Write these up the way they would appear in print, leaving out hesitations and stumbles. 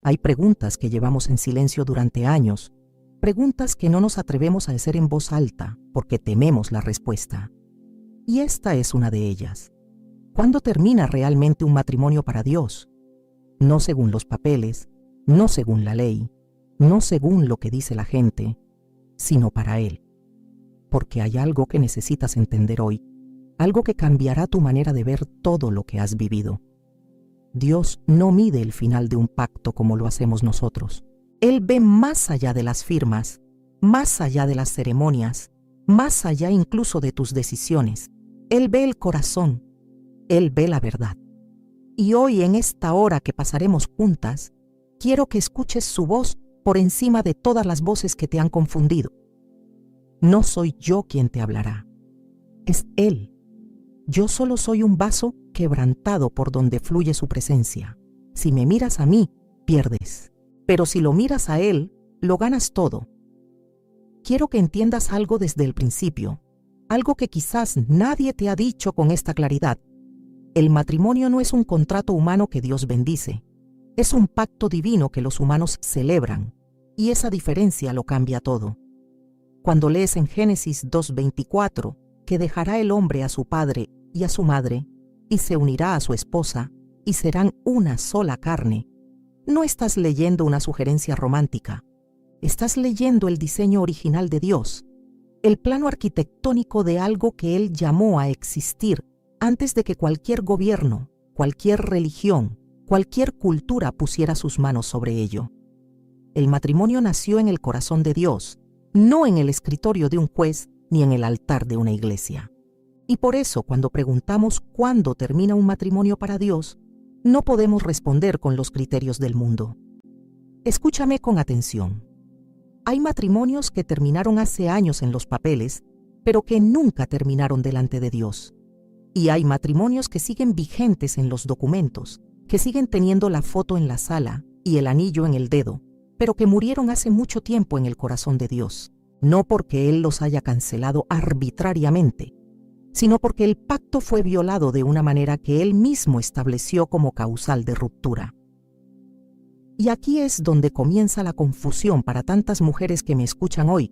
Hay preguntas que llevamos en silencio durante años, preguntas que no nos atrevemos a hacer en voz alta porque tememos la respuesta. Y esta es una de ellas. ¿Cuándo termina realmente un matrimonio para Dios? No según los papeles, no según la ley, no según lo que dice la gente, sino para Él. Porque hay algo que necesitas entender hoy, algo que cambiará tu manera de ver todo lo que has vivido. Dios no mide el final de un pacto como lo hacemos nosotros. Él ve más allá de las firmas, más allá de las ceremonias, más allá incluso de tus decisiones. Él ve el corazón, Él ve la verdad. Y hoy, en esta hora que pasaremos juntas, quiero que escuches su voz por encima de todas las voces que te han confundido. No soy yo quien te hablará, es Él. Yo solo soy un vaso quebrantado por donde fluye su presencia. Si me miras a mí, pierdes. Pero si lo miras a Él, lo ganas todo. Quiero que entiendas algo desde el principio, algo que quizás nadie te ha dicho con esta claridad. El matrimonio no es un contrato humano que Dios bendice, es un pacto divino que los humanos celebran, y esa diferencia lo cambia todo. Cuando lees en Génesis 2:24 que dejará el hombre a su padre y a su madre, y se unirá a su esposa, y serán una sola carne, no estás leyendo una sugerencia romántica, estás leyendo el diseño original de Dios, el plano arquitectónico de algo que Él llamó a existir antes de que cualquier gobierno, cualquier religión, cualquier cultura pusiera sus manos sobre ello. El matrimonio nació en el corazón de Dios, no en el escritorio de un juez ni en el altar de una iglesia. Y por eso, cuando preguntamos cuándo termina un matrimonio para Dios, no podemos responder con los criterios del mundo. Escúchame con atención. Hay matrimonios que terminaron hace años en los papeles, pero que nunca terminaron delante de Dios. Y hay matrimonios que siguen vigentes en los documentos, que siguen teniendo la foto en la sala y el anillo en el dedo, pero que murieron hace mucho tiempo en el corazón de Dios, no porque Él los haya cancelado arbitrariamente, sino porque el pacto fue violado de una manera que Él mismo estableció como causal de ruptura. Y aquí es donde comienza la confusión para tantas mujeres que me escuchan hoy,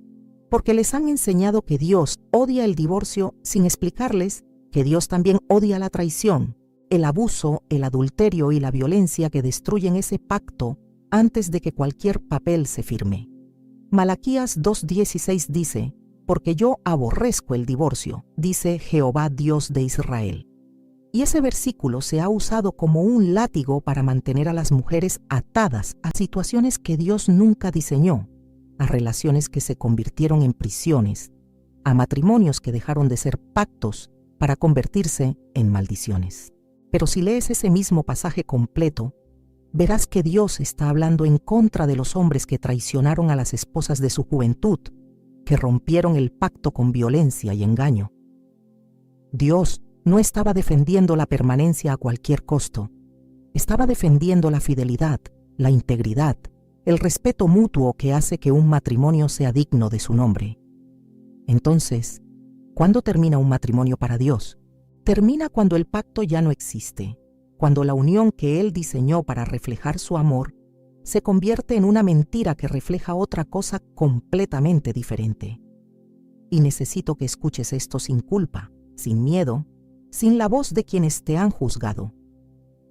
porque les han enseñado que Dios odia el divorcio sin explicarles que Dios también odia la traición, el abuso, el adulterio y la violencia que destruyen ese pacto antes de que cualquier papel se firme. Malaquías 2:16 dice: «Porque yo aborrezco el divorcio», dice Jehová Dios de Israel. Y ese versículo se ha usado como un látigo para mantener a las mujeres atadas a situaciones que Dios nunca diseñó, a relaciones que se convirtieron en prisiones, a matrimonios que dejaron de ser pactos para convertirse en maldiciones. Pero si lees ese mismo pasaje completo, verás que Dios está hablando en contra de los hombres que traicionaron a las esposas de su juventud, que rompieron el pacto con violencia y engaño. Dios no estaba defendiendo la permanencia a cualquier costo, estaba defendiendo la fidelidad, la integridad, el respeto mutuo que hace que un matrimonio sea digno de su nombre. Entonces, ¿cuándo termina un matrimonio para Dios? Termina cuando el pacto ya no existe, cuando la unión que Él diseñó para reflejar su amor se convierte en una mentira que refleja otra cosa completamente diferente. Y necesito que escuches esto sin culpa, sin miedo, sin la voz de quienes te han juzgado.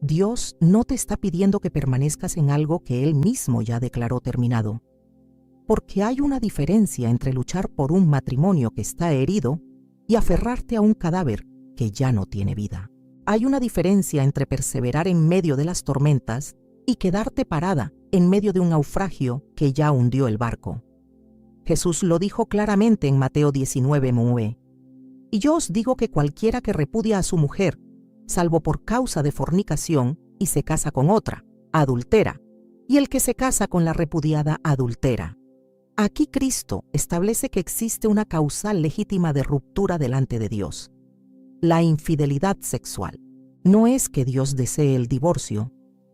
Dios no te está pidiendo que permanezcas en algo que Él mismo ya declaró terminado, porque hay una diferencia entre luchar por un matrimonio que está herido y aferrarte a un cadáver que ya no tiene vida. Hay una diferencia entre perseverar en medio de las tormentas y quedarte parada en medio de un naufragio que ya hundió el barco. Jesús lo dijo claramente en Mateo 19:9. Y yo os digo que cualquiera que repudia a su mujer, salvo por causa de fornicación, y se casa con otra, adultera, y el que se casa con la repudiada adultera. Aquí Cristo establece que existe una causal legítima de ruptura delante de Dios: la infidelidad sexual. No es que Dios desee el divorcio,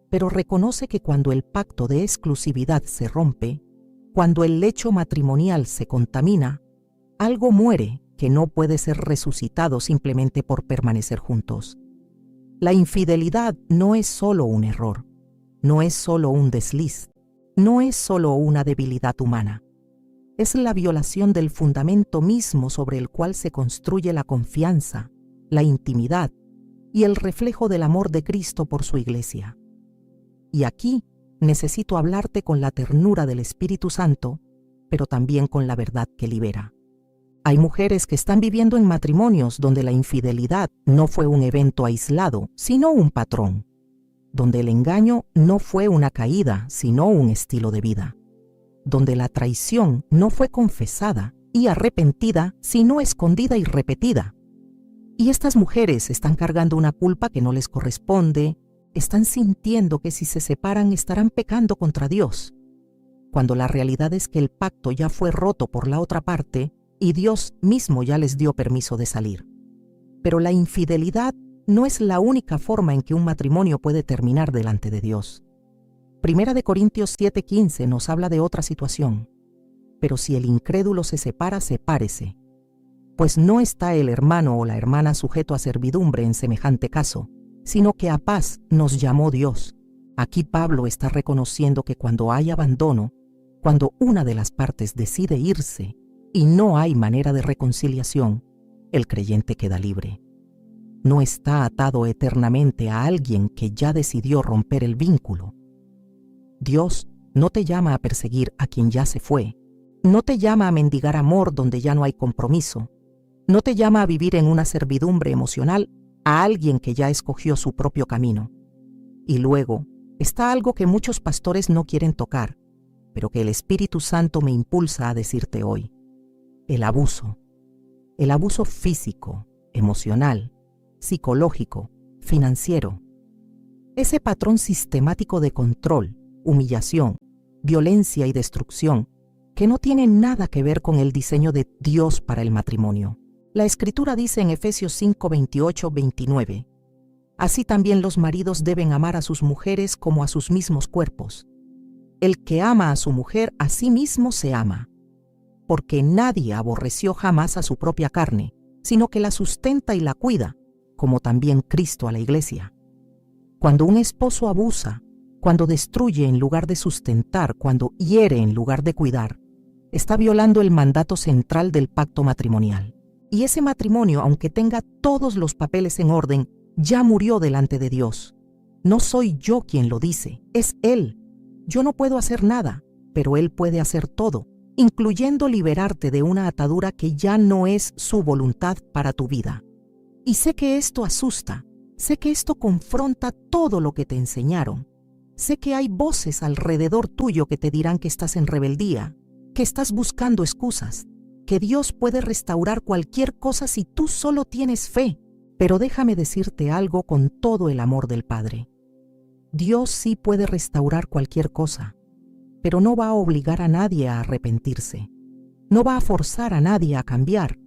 pero reconoce que cuando el pacto de exclusividad se rompe, cuando el lecho matrimonial se contamina, algo muere que no puede ser resucitado simplemente por permanecer juntos. La infidelidad no es solo un error, no es solo un desliz, no es solo una debilidad humana. Es la violación del fundamento mismo sobre el cual se construye la confianza, la intimidad y el reflejo del amor de Cristo por su Iglesia. Y aquí necesito hablarte con la ternura del Espíritu Santo, pero también con la verdad que libera. Hay mujeres que están viviendo en matrimonios donde la infidelidad no fue un evento aislado, sino un patrón, donde el engaño no fue una caída, sino un estilo de vida, donde la traición no fue confesada y arrepentida, sino escondida y repetida. Y estas mujeres están cargando una culpa que no les corresponde, están sintiendo que si se separan estarán pecando contra Dios, cuando la realidad es que el pacto ya fue roto por la otra parte y Dios mismo ya les dio permiso de salir. Pero la infidelidad no es la única forma en que un matrimonio puede terminar delante de Dios. Primera de Corintios 7:15 nos habla de otra situación. Pero si el incrédulo se separa, sepárese, pues no está el hermano o la hermana sujeto a servidumbre en semejante caso, sino que a paz nos llamó Dios. Aquí Pablo está reconociendo que cuando hay abandono, cuando una de las partes decide irse y no hay manera de reconciliación, el creyente queda libre. No está atado eternamente a alguien que ya decidió romper el vínculo. Dios no te llama a perseguir a quien ya se fue, no te llama a mendigar amor donde ya no hay compromiso, no te llama a vivir en una servidumbre emocional a alguien que ya escogió su propio camino. Y luego está algo que muchos pastores no quieren tocar, pero que el Espíritu Santo me impulsa a decirte hoy: el abuso físico, emocional, psicológico, financiero. Ese patrón sistemático de control, humillación, violencia y destrucción que no tiene nada que ver con el diseño de Dios para el matrimonio. La Escritura dice en Efesios 5:28-29, así también los maridos deben amar a sus mujeres como a sus mismos cuerpos. El que ama a su mujer a sí mismo se ama, porque nadie aborreció jamás a su propia carne, sino que la sustenta y la cuida, como también Cristo a la Iglesia. Cuando un esposo abusa, cuando destruye en lugar de sustentar, cuando hiere en lugar de cuidar, está violando el mandato central del pacto matrimonial. Y ese matrimonio, aunque tenga todos los papeles en orden, ya murió delante de Dios. No soy yo quien lo dice, es Él. Yo no puedo hacer nada, pero Él puede hacer todo, incluyendo liberarte de una atadura que ya no es su voluntad para tu vida. Y sé que esto asusta, sé que esto confronta todo lo que te enseñaron. Sé que hay voces alrededor tuyo que te dirán que estás en rebeldía, que estás buscando excusas, que Dios puede restaurar cualquier cosa si tú solo tienes fe. Pero déjame decirte algo con todo el amor del Padre. Dios sí puede restaurar cualquier cosa, pero no va a obligar a nadie a arrepentirse. No va a forzar a nadie a cambiar.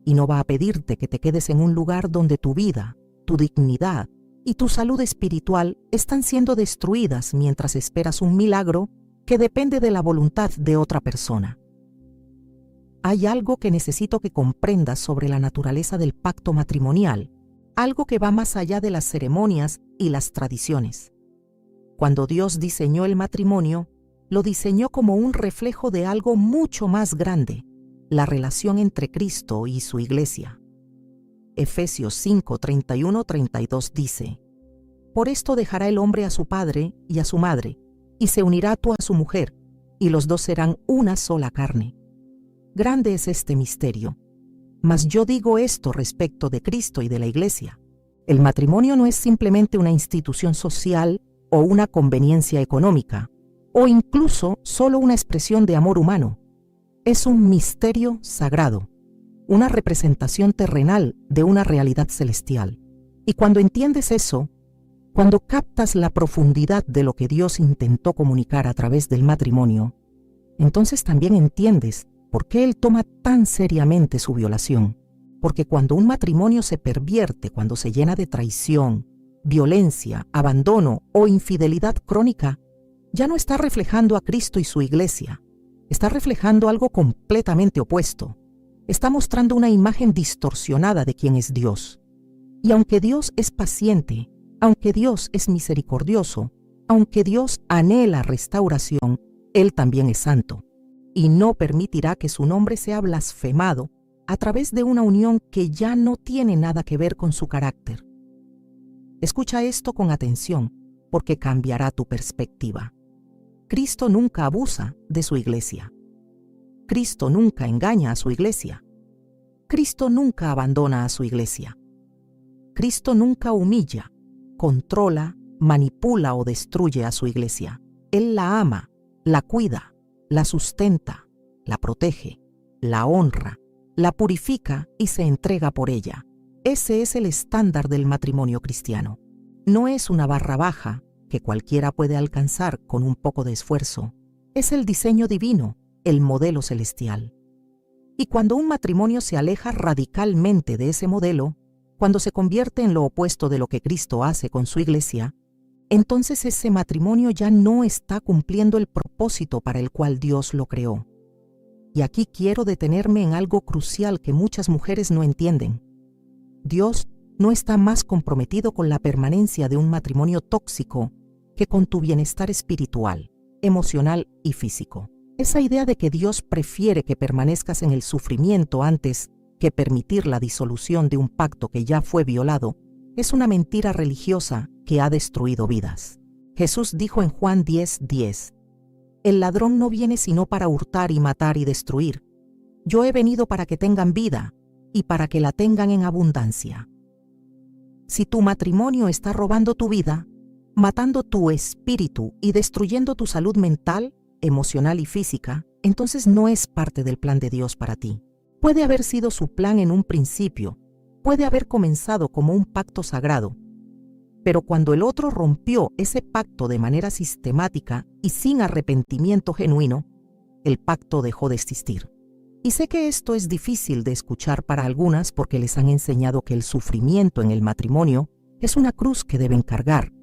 Y no va a pedirte que te quedes en un lugar donde tu vida, tu dignidad y tu salud espiritual están siendo destruidas mientras esperas un milagro que depende de la voluntad de otra persona. Hay algo que necesito que comprendas sobre la naturaleza del pacto matrimonial, algo que va más allá de las ceremonias y las tradiciones. Cuando Dios diseñó el matrimonio, lo diseñó como un reflejo de algo mucho más grande, la relación entre Cristo y su Iglesia. Efesios 5:31-32 dice: por esto dejará el hombre a su padre y a su madre, y se unirá tú a su mujer, y los dos serán una sola carne. Grande es este misterio, mas yo digo esto respecto de Cristo y de la Iglesia. El matrimonio no es simplemente una institución social o una conveniencia económica, o incluso solo una expresión de amor humano. Es un misterio sagrado, una representación terrenal de una realidad celestial. Y cuando entiendes eso, cuando captas la profundidad de lo que Dios intentó comunicar a través del matrimonio, entonces también entiendes por qué Él toma tan seriamente su violación. Porque cuando un matrimonio se pervierte, cuando se llena de traición, violencia, abandono o infidelidad crónica, ya no está reflejando a Cristo y su Iglesia. Está reflejando algo completamente opuesto. Está mostrando una imagen distorsionada de quién es Dios. Y aunque Dios es paciente, aunque Dios es misericordioso, Aunque Dios anhela restauración, Él también es santo, y no permitirá que su nombre sea blasfemado a través de una unión que ya no tiene nada que ver con su carácter. Escucha esto con atención, porque cambiará tu perspectiva. Cristo nunca abusa de su iglesia. Cristo nunca engaña a su iglesia. Cristo nunca abandona a su iglesia. Cristo nunca humilla, controla, manipula o destruye a su iglesia. Él la ama, la cuida, la sustenta, la protege, la honra, la purifica y se entrega por ella. Ese es el estándar del matrimonio cristiano. No es una barra baja que cualquiera puede alcanzar con un poco de esfuerzo. Es el diseño divino, el modelo celestial. Y cuando un matrimonio se aleja radicalmente de ese modelo, cuando se convierte en lo opuesto de lo que Cristo hace con su iglesia, entonces ese matrimonio ya no está cumpliendo el propósito para el cual Dios lo creó. Y aquí quiero detenerme en algo crucial que muchas mujeres no entienden. Dios no está más comprometido con la permanencia de un matrimonio tóxico que con tu bienestar espiritual, emocional y físico. Esa idea de que Dios prefiere que permanezcas en el sufrimiento antes que permitir la disolución de un pacto que ya fue violado es una mentira religiosa que ha destruido vidas. Jesús dijo en Juan 10:10, «El ladrón no viene sino para hurtar y matar y destruir. Yo he venido para que tengan vida y para que la tengan en abundancia». Si tu matrimonio está robando tu vida, matando tu espíritu y destruyendo tu salud mental, emocional y física, entonces no es parte del plan de Dios para ti. Puede haber sido su plan en un principio, puede haber comenzado como un pacto sagrado, pero cuando el otro rompió ese pacto de manera sistemática y sin arrepentimiento genuino, el pacto dejó de existir. Y sé que esto es difícil de escuchar para algunas porque les han enseñado que el sufrimiento en el matrimonio es una cruz que deben cargar,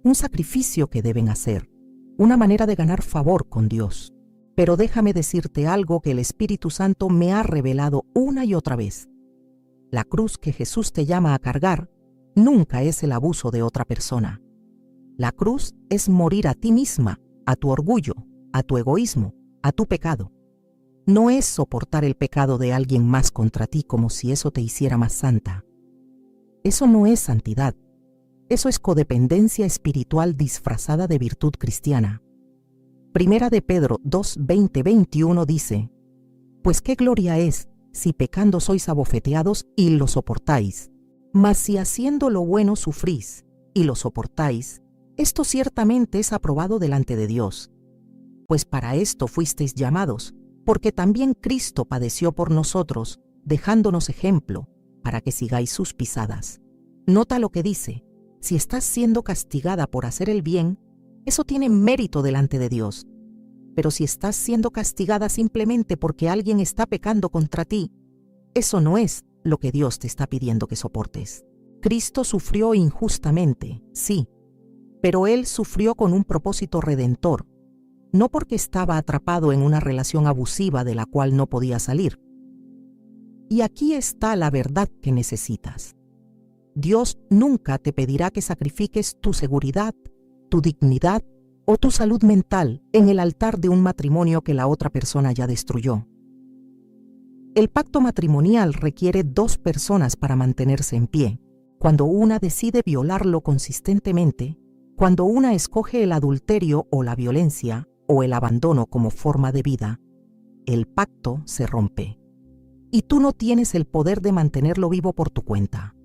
un sacrificio que deben hacer, una manera de ganar favor con Dios. Pero déjame decirte algo que el Espíritu Santo me ha revelado una y otra vez. La cruz que Jesús te llama a cargar nunca es el abuso de otra persona. La cruz es morir a ti misma, a tu orgullo, a tu egoísmo, a tu pecado. No es soportar el pecado de alguien más contra ti como si eso te hiciera más santa. Eso no es santidad. Eso es codependencia espiritual disfrazada de virtud cristiana. Primera de Pedro 2:20-21 dice, «Pues qué gloria es, si pecando sois abofeteados y lo soportáis. Mas si haciendo lo bueno sufrís y lo soportáis, esto ciertamente es aprobado delante de Dios. Pues para esto fuisteis llamados, porque también Cristo padeció por nosotros, dejándonos ejemplo, para que sigáis sus pisadas». Nota lo que dice, si estás siendo castigada por hacer el bien, eso tiene mérito delante de Dios. Pero si estás siendo castigada simplemente porque alguien está pecando contra ti, eso no es lo que Dios te está pidiendo que soportes. Cristo sufrió injustamente, sí, pero Él sufrió con un propósito redentor, no porque estaba atrapado en una relación abusiva de la cual no podía salir. Y aquí está la verdad que necesitas. Dios nunca te pedirá que sacrifiques tu seguridad, tu dignidad o tu salud mental en el altar de un matrimonio que la otra persona ya destruyó. El pacto matrimonial requiere 2 personas para mantenerse en pie. Cuando una decide violarlo consistentemente, cuando una escoge el adulterio o la violencia o el abandono como forma de vida, el pacto se rompe. Y tú no tienes el poder de mantenerlo vivo por tu cuenta.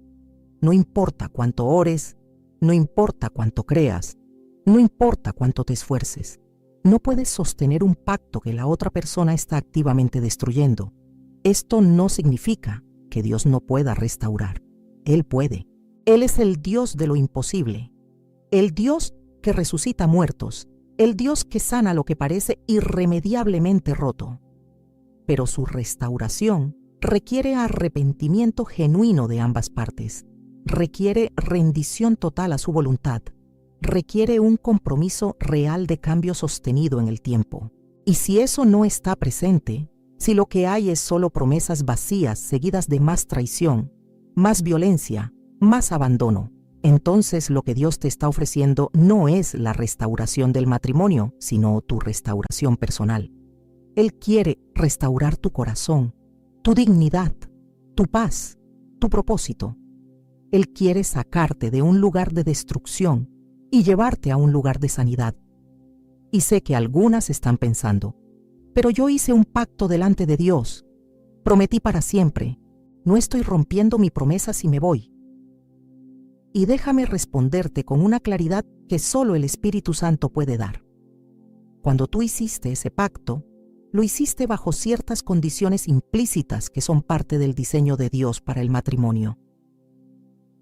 No importa cuánto ores, no importa cuánto creas, no importa cuánto te esfuerces, no puedes sostener un pacto que la otra persona está activamente destruyendo. Esto no significa que Dios no pueda restaurar. Él puede. Él es el Dios de lo imposible, el Dios que resucita muertos, el Dios que sana lo que parece irremediablemente roto. Pero su restauración requiere arrepentimiento genuino de ambas partes, requiere rendición total a su voluntad, requiere un compromiso real de cambio sostenido en el tiempo. Y si eso no está presente, si lo que hay es solo promesas vacías seguidas de más traición, más violencia, más abandono, entonces lo que Dios te está ofreciendo no es la restauración del matrimonio, sino tu restauración personal. Él quiere restaurar tu corazón, tu dignidad, tu paz, tu propósito. Él quiere sacarte de un lugar de destrucción y llevarte a un lugar de sanidad. Y sé que algunas están pensando, pero yo hice un pacto delante de Dios, prometí para siempre, no estoy rompiendo mi promesa si me voy. Y déjame responderte con una claridad que solo el Espíritu Santo puede dar. Cuando tú hiciste ese pacto, lo hiciste bajo ciertas condiciones implícitas que son parte del diseño de Dios para el matrimonio.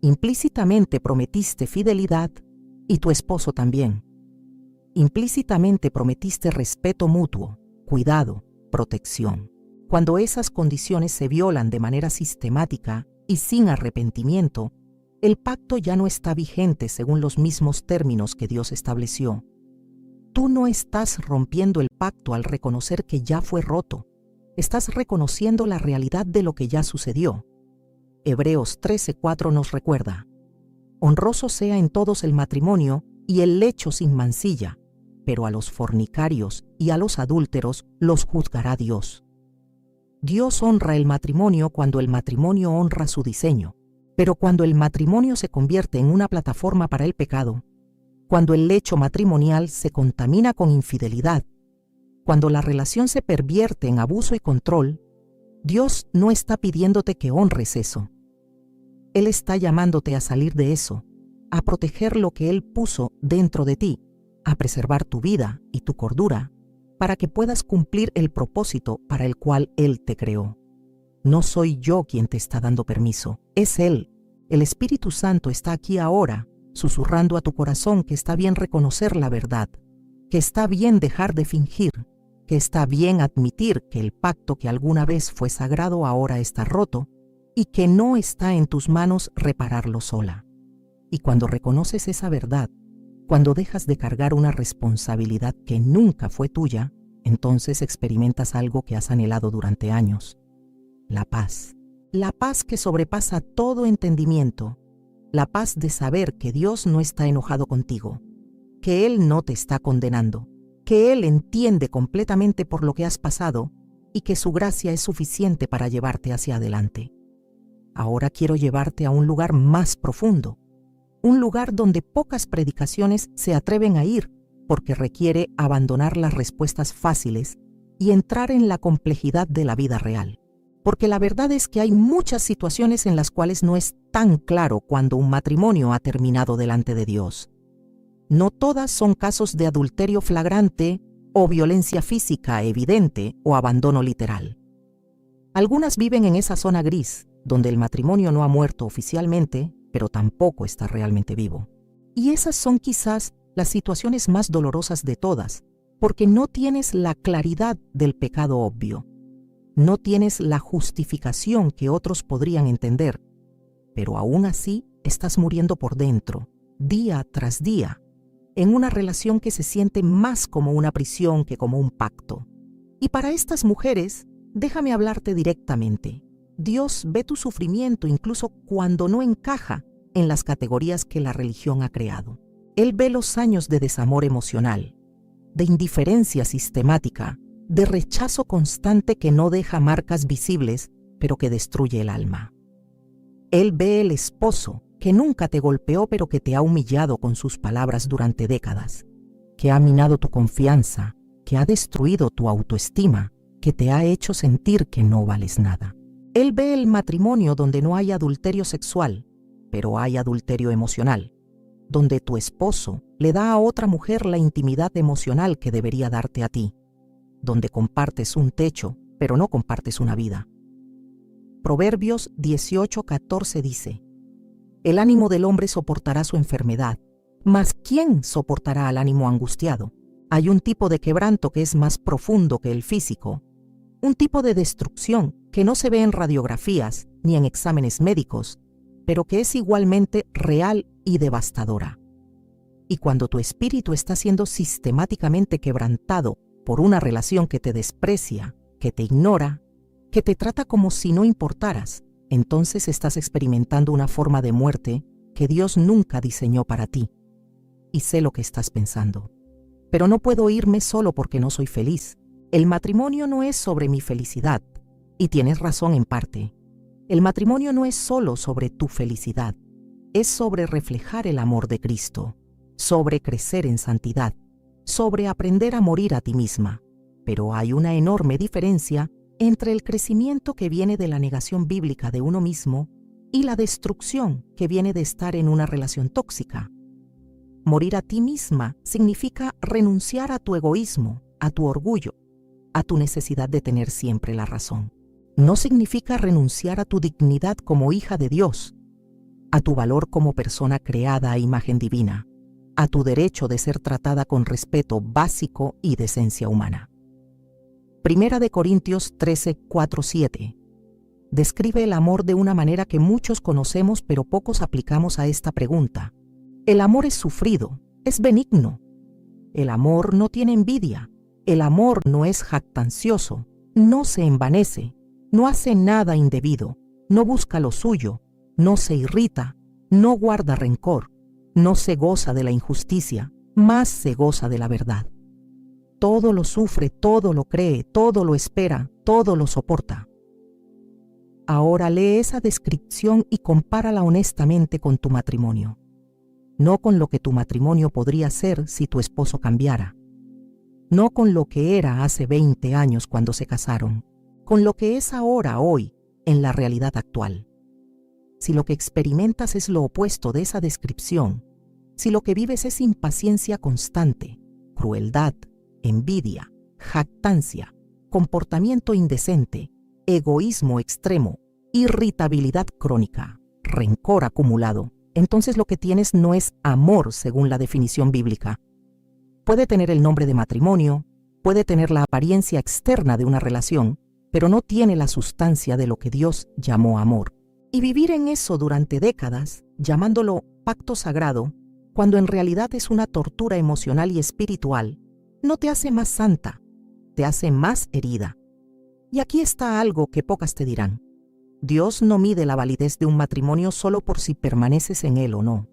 Implícitamente prometiste fidelidad y tu esposo también. Implícitamente prometiste respeto mutuo, cuidado, protección. Cuando esas condiciones se violan de manera sistemática y sin arrepentimiento, el pacto ya no está vigente según los mismos términos que Dios estableció. Tú no estás rompiendo el pacto al reconocer que ya fue roto. Estás reconociendo la realidad de lo que ya sucedió. Hebreos 13:4 nos recuerda: honroso sea en todos el matrimonio y el lecho sin mancilla, pero a los fornicarios y a los adúlteros los juzgará Dios. Dios honra el matrimonio cuando el matrimonio honra su diseño, pero cuando el matrimonio se convierte en una plataforma para el pecado, cuando el lecho matrimonial se contamina con infidelidad, cuando la relación se pervierte en abuso y control, Dios no está pidiéndote que honres eso. Él está llamándote a salir de eso, a proteger lo que Él puso dentro de ti, a preservar tu vida y tu cordura, para que puedas cumplir el propósito para el cual Él te creó. No soy yo quien te está dando permiso, es Él. El Espíritu Santo está aquí ahora, susurrando a tu corazón que está bien reconocer la verdad, que está bien dejar de fingir, que está bien admitir que el pacto que alguna vez fue sagrado ahora está roto y que no está en tus manos repararlo sola. Y cuando reconoces esa verdad, cuando dejas de cargar una responsabilidad que nunca fue tuya, entonces experimentas algo que has anhelado durante años: la paz. La paz que sobrepasa todo entendimiento. La paz de saber que Dios no está enojado contigo, que Él no te está condenando, que Él entiende completamente por lo que has pasado y que su gracia es suficiente para llevarte hacia adelante. Ahora quiero llevarte a un lugar más profundo, un lugar donde pocas predicaciones se atreven a ir porque requiere abandonar las respuestas fáciles y entrar en la complejidad de la vida real. Porque la verdad es que hay muchas situaciones en las cuales no es tan claro cuando un matrimonio ha terminado delante de Dios. No todas son casos de adulterio flagrante o violencia física evidente o abandono literal. Algunas viven en esa zona gris, donde el matrimonio no ha muerto oficialmente, pero tampoco está realmente vivo. Y esas son quizás las situaciones más dolorosas de todas, porque no tienes la claridad del pecado obvio. No tienes la justificación que otros podrían entender, pero aún así estás muriendo por dentro, día tras día, en una relación que se siente más como una prisión que como un pacto. Y para estas mujeres, déjame hablarte directamente. Dios ve tu sufrimiento incluso cuando no encaja en las categorías que la religión ha creado. Él ve los años de desamor emocional, de indiferencia sistemática, de rechazo constante que no deja marcas visibles, pero que destruye el alma. Él ve el esposo que nunca te golpeó, pero que te ha humillado con sus palabras durante décadas, que ha minado tu confianza, que ha destruido tu autoestima, que te ha hecho sentir que no vales nada. Él ve el matrimonio donde no hay adulterio sexual, pero hay adulterio emocional, donde tu esposo le da a otra mujer la intimidad emocional que debería darte a ti, donde compartes un techo, pero no compartes una vida. Proverbios 18:14 dice: el ánimo del hombre soportará su enfermedad, mas ¿quién soportará al ánimo angustiado? Hay un tipo de quebranto que es más profundo que el físico, un tipo de destrucción que no se ve en radiografías ni en exámenes médicos, pero que es igualmente real y devastadora. Y cuando tu espíritu está siendo sistemáticamente quebrantado por una relación que te desprecia, que te ignora, que te trata como si no importaras, entonces estás experimentando una forma de muerte que Dios nunca diseñó para ti. Y sé lo que estás pensando. Pero no puedo irme solo porque no soy feliz. El matrimonio no es sobre mi felicidad. Y tienes razón en parte. El matrimonio no es solo sobre tu felicidad. Es sobre reflejar el amor de Cristo, sobre crecer en santidad, sobre aprender a morir a ti misma. Pero hay una enorme diferencia entre el crecimiento que viene de la negación bíblica de uno mismo y la destrucción que viene de estar en una relación tóxica. Morir a ti misma significa renunciar a tu egoísmo, a tu orgullo, a tu necesidad de tener siempre la razón. No significa renunciar a tu dignidad como hija de Dios, a tu valor como persona creada a imagen divina, a tu derecho de ser tratada con respeto básico y decencia humana. Primera de Corintios 13, 4, 7. Describe el amor de una manera que muchos conocemos pero pocos aplicamos a esta pregunta. El amor es sufrido, es benigno. El amor no tiene envidia. El amor no es jactancioso, no se envanece, no hace nada indebido, no busca lo suyo, no se irrita, no guarda rencor, no se goza de la injusticia, más se goza de la verdad. Todo lo sufre, todo lo cree, todo lo espera, todo lo soporta. Ahora lee esa descripción y compárala honestamente con tu matrimonio. No con lo que tu matrimonio podría ser si tu esposo cambiara. No con lo que era hace 20 años cuando se casaron, con lo que es ahora, hoy, en la realidad actual. Si lo que experimentas es lo opuesto de esa descripción, si lo que vives es impaciencia constante, crueldad, envidia, jactancia, comportamiento indecente, egoísmo extremo, irritabilidad crónica, rencor acumulado, entonces lo que tienes no es amor según la definición bíblica. Puede tener el nombre de matrimonio, puede tener la apariencia externa de una relación, pero no tiene la sustancia de lo que Dios llamó amor. Y vivir en eso durante décadas, llamándolo pacto sagrado, cuando en realidad es una tortura emocional y espiritual, no te hace más santa, te hace más herida. Y aquí está algo que pocas te dirán. Dios no mide la validez de un matrimonio solo por si permaneces en él o no.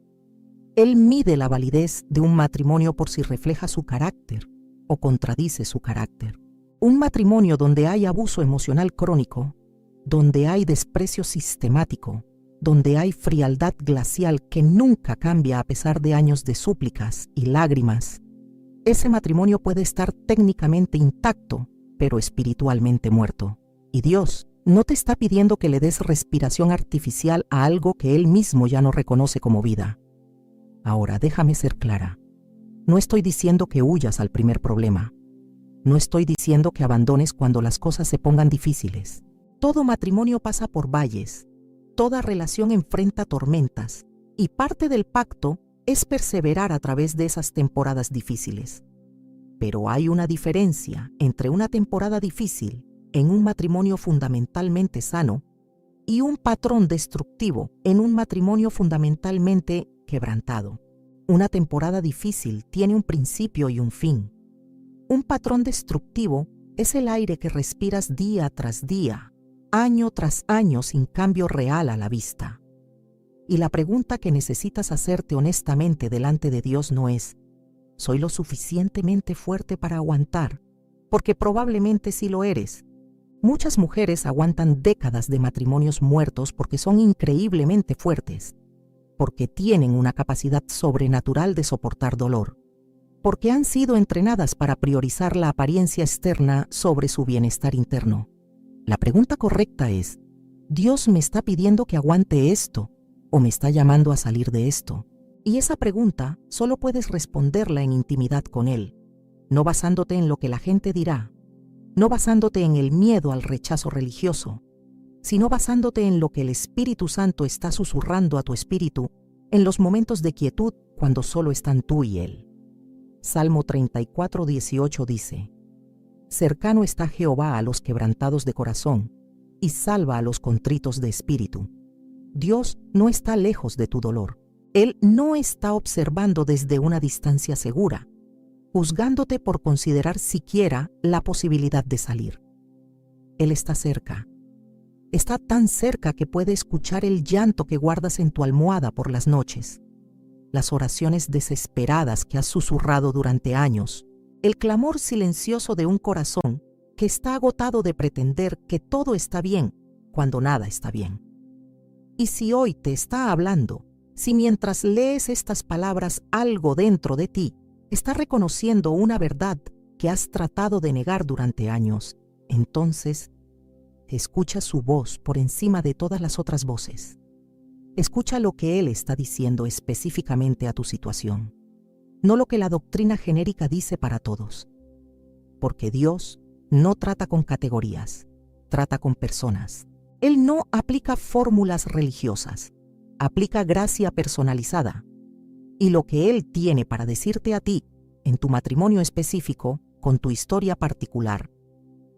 Él mide la validez de un matrimonio por si refleja su carácter o contradice su carácter. Un matrimonio donde hay abuso emocional crónico, donde hay desprecio sistemático, donde hay frialdad glacial que nunca cambia a pesar de años de súplicas y lágrimas, ese matrimonio puede estar técnicamente intacto, pero espiritualmente muerto. Y Dios no te está pidiendo que le des respiración artificial a algo que Él mismo ya no reconoce como vida. Ahora, déjame ser clara. No estoy diciendo que huyas al primer problema. No estoy diciendo que abandones cuando las cosas se pongan difíciles. Todo matrimonio pasa por valles. Toda relación enfrenta tormentas. Y parte del pacto es perseverar a través de esas temporadas difíciles. Pero hay una diferencia entre una temporada difícil en un matrimonio fundamentalmente sano y un patrón destructivo en un matrimonio fundamentalmente quebrantado. Una temporada difícil tiene un principio y un fin. Un patrón destructivo es el aire que respiras día tras día, año tras año sin cambio real a la vista. Y la pregunta que necesitas hacerte honestamente delante de Dios no es, ¿soy lo suficientemente fuerte para aguantar? Porque probablemente sí lo eres. Muchas mujeres aguantan décadas de matrimonios muertos porque son increíblemente fuertes, porque tienen una capacidad sobrenatural de soportar dolor, porque han sido entrenadas para priorizar la apariencia externa sobre su bienestar interno. La pregunta correcta es, ¿Dios me está pidiendo que aguante esto o me está llamando a salir de esto? Y esa pregunta solo puedes responderla en intimidad con Él, no basándote en lo que la gente dirá, no basándote en el miedo al rechazo religioso, sino basándote en lo que el Espíritu Santo está susurrando a tu espíritu en los momentos de quietud cuando solo están tú y Él. Salmo 34, 18 dice, «Cercano está Jehová a los quebrantados de corazón, y salva a los contritos de espíritu». Dios no está lejos de tu dolor. Él no está observando desde una distancia segura, juzgándote por considerar siquiera la posibilidad de salir. Él está cerca. Está tan cerca que puede escuchar el llanto que guardas en tu almohada por las noches, las oraciones desesperadas que has susurrado durante años, el clamor silencioso de un corazón que está agotado de pretender que todo está bien cuando nada está bien. Y si hoy te está hablando, si mientras lees estas palabras algo dentro de ti está reconociendo una verdad que has tratado de negar durante años, entonces escucha su voz por encima de todas las otras voces. Escucha lo que Él está diciendo específicamente a tu situación, no lo que la doctrina genérica dice para todos. Porque Dios no trata con categorías, trata con personas. Él no aplica fórmulas religiosas, aplica gracia personalizada. Y lo que Él tiene para decirte a ti, en tu matrimonio específico, con tu historia particular,